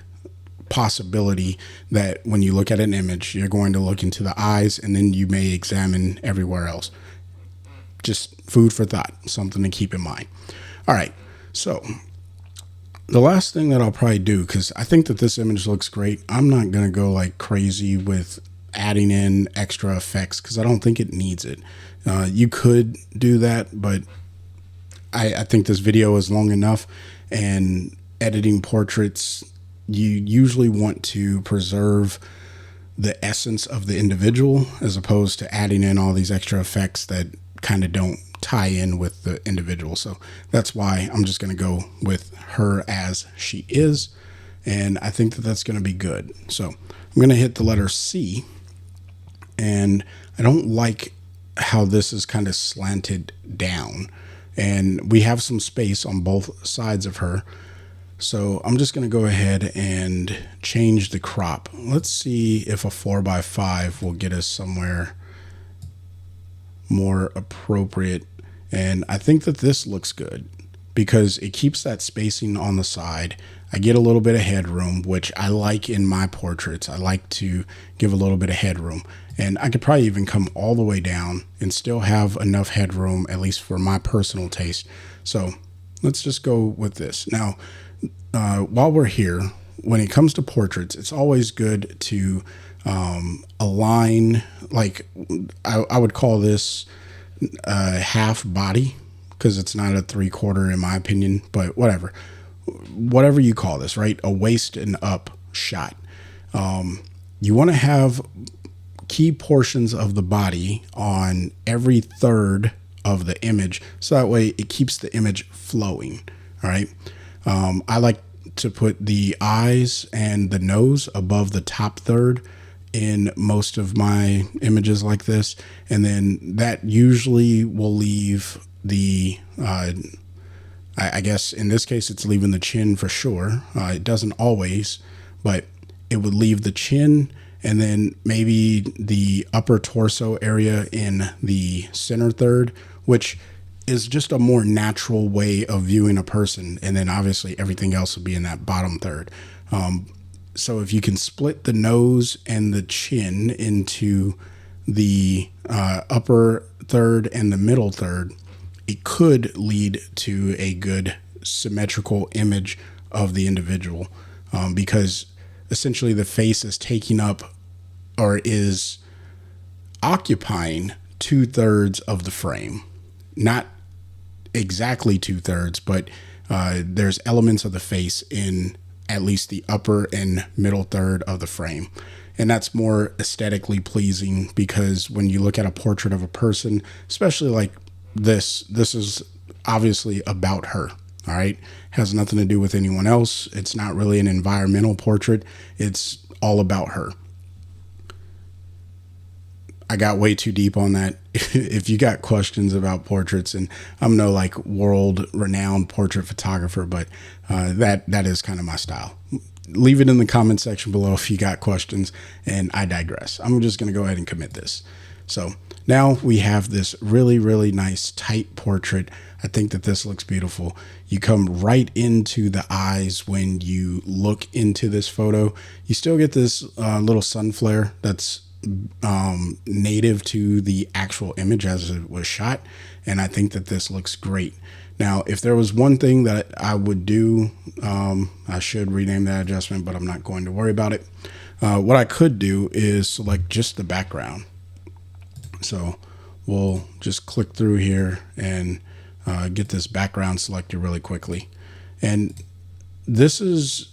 possibility that when you look at an image, you're going to look into the eyes and then you may examine everywhere else. Just food for thought, something to keep in mind. All right, so the last thing that I'll probably do, because I think that this image looks great, I'm not going to go like crazy with adding in extra effects because I don't think it needs it. You could do that, but I think this video is long enough, and editing portraits, you usually want to preserve the essence of the individual as opposed to adding in all these extra effects that kind of don't tie in with the individual. So that's why I'm just going to go with her as she is, and I think that that's going to be good. So I'm going to hit the letter C, and I don't like how this is kind of slanted down, and we have some space on both sides of her. So I'm just going to go ahead and change the crop. Let's see if a 4x5 will get us somewhere more appropriate. And I think that this looks good because it keeps that spacing on the side. I get a little bit of headroom, which I like in my portraits. I like to give a little bit of headroom, and I could probably even come all the way down and still have enough headroom, at least for my personal taste. So let's just go with this. Now, while we're here, when it comes to portraits, it's always good to align, like I would call this half body, because it's not a 3/4 in my opinion, but whatever you call this, right? A waist and up shot. You want to have key portions of the body on every third of the image, so that way it keeps the image flowing. All right. I like to put the eyes and the nose above the top third in most of my images like this, and then that usually will leave the I guess in this case it's leaving the chin for sure. It doesn't always, but it would leave the chin, and then maybe the upper torso area in the center third, which is just a more natural way of viewing a person. And then obviously everything else will be in that bottom third. So if you can split the nose and the chin into the upper third and the middle third, it could lead to a good symmetrical image of the individual, because essentially the face is taking up, or is occupying, 2/3 of the frame. Not exactly 2/3, but there's elements of the face in at least the upper and middle third of the frame. And that's more aesthetically pleasing, because when you look at a portrait of a person, especially like this is obviously about her. All right. Has nothing to do with anyone else. It's not really an environmental portrait. It's all about her. I got way too deep on that. If you got questions about portraits, and I'm no like world renowned portrait photographer, but that is kind of my style. Leave it in the comment section below if you got questions, and I digress. I'm just going to go ahead and commit this. So now we have this really, really nice tight portrait. I think that this looks beautiful. You come right into the eyes when you look into this photo. You still get this little sun flare that's native to the actual image as it was shot, and I think that this looks great. Now, if there was one thing that I would do, I should rename that adjustment, but I'm not going to worry about it. What I could do is select just the background. So we'll just click through here and get this background selected really quickly. And this is,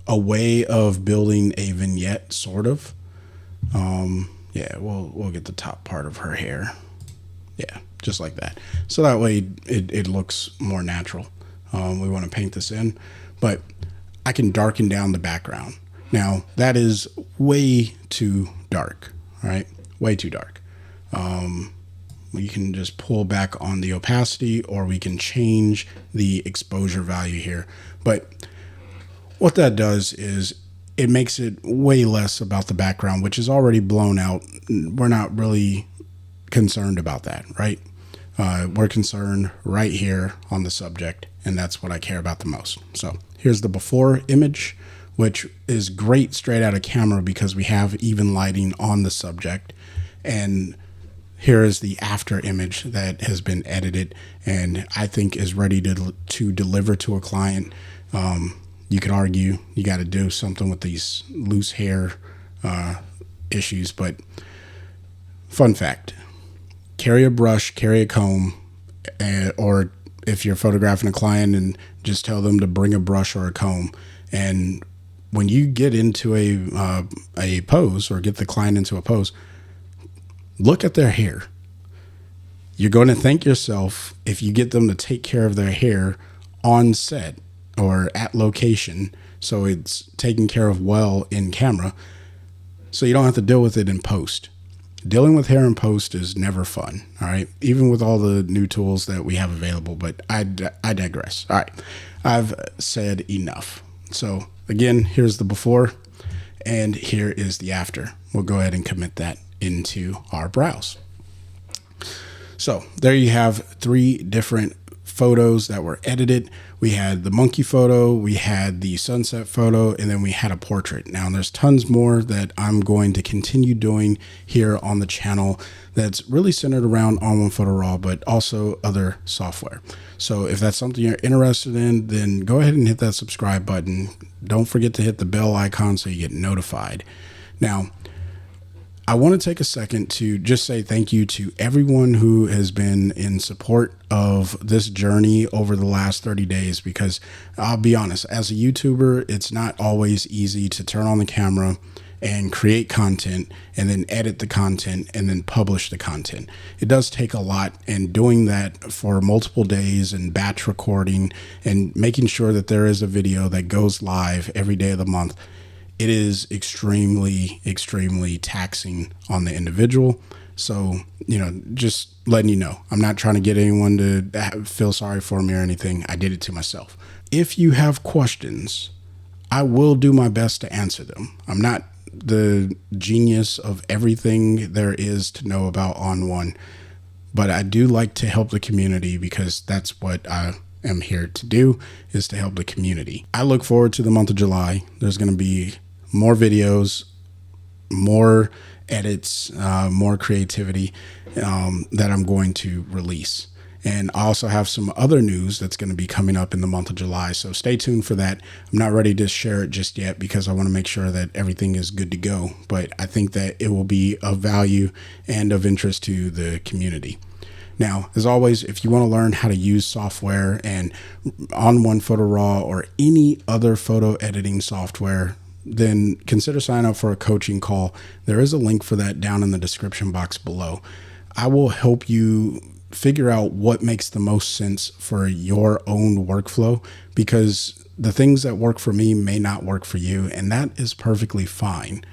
a way of building a vignette, sort of. Yeah, we'll get the top part of her hair. Yeah, just like that. So that way it looks more natural. We want to paint this in, but I can darken down the background. Now that is way too dark, right? Way too dark. We can just pull back on the opacity, or we can change the exposure value here. But what that does is it makes it way less about the background, which is already blown out. We're not really concerned about that, right? We're concerned right here on the subject, and that's what I care about the most. So here's the before image, which is great straight out of camera because we have even lighting on the subject. And here is the after image that has been edited and I think is ready to deliver to a client. You could argue you got to do something with these loose hair issues, but fun fact, carry a brush, carry a comb, or if you're photographing a client, and just tell them to bring a brush or a comb. And when you get into a pose, or get the client into a pose, look at their hair. You're going to thank yourself if you get them to take care of their hair on set or at location, so it's taken care of well in camera, so you don't have to deal with it in post. Dealing with hair in post is never fun, all right? Even with all the new tools that we have available, but I digress. All right, I've said enough. So again, here's the before, and here is the after. We'll go ahead and commit that into our browse. So there you have 3 different photos that were edited. We had the monkey photo, we had the sunset photo, and then we had a portrait. Now there's tons more that I'm going to continue doing here on the channel that's really centered around ON1 Photo Raw, but also other software. So if that's something you're interested in, then go ahead and hit that subscribe button. Don't forget to hit the bell icon so you get notified. Now, I want to take a second to just say thank you to everyone who has been in support of this journey over the last 30 days, because I'll be honest, as a YouTuber, it's not always easy to turn on the camera and create content and then edit the content and then publish the content. It does take a lot, and doing that for multiple days and batch recording and making sure that there is a video that goes live every day of the month, it is extremely, extremely taxing on the individual. So, just letting you know, I'm not trying to get anyone to feel sorry for me or anything. I did it to myself. If you have questions, I will do my best to answer them. I'm not the genius of everything there is to know about ON1, but I do like to help the community, because that's what I am here to do, is to help the community. I look forward to the month of July. There's going to be more videos, more edits, more creativity that I'm going to release. And I also have some other news that's going to be coming up in the month of July. So stay tuned for that. I'm not ready to share it just yet because I want to make sure that everything is good to go. But I think that it will be of value and of interest to the community. Now, as always, if you want to learn how to use software and ON1 Photo Raw or any other photo editing software, then consider signing up for a coaching call. There is a link for that down in the description box below. I will help you figure out what makes the most sense for your own workflow, because the things that work for me may not work for you, and that is perfectly fine.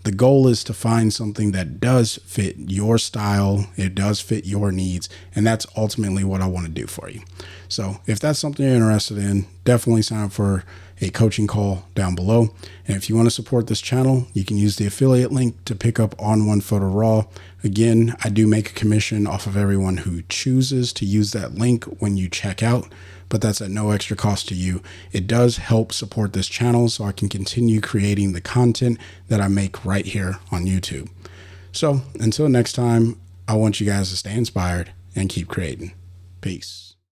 The goal is to find something that does fit your style, it does fit your needs, and that's ultimately what I want to do for you. So if that's something you're interested in, definitely sign up for a coaching call down below. And if you want to support this channel, you can use the affiliate link to pick up ON1 Photo Raw. Again, I do make a commission off of everyone who chooses to use that link when you check out, but that's at no extra cost to you. It does help support this channel so I can continue creating the content that I make right here on YouTube. So until next time, I want you guys to stay inspired and keep creating. Peace.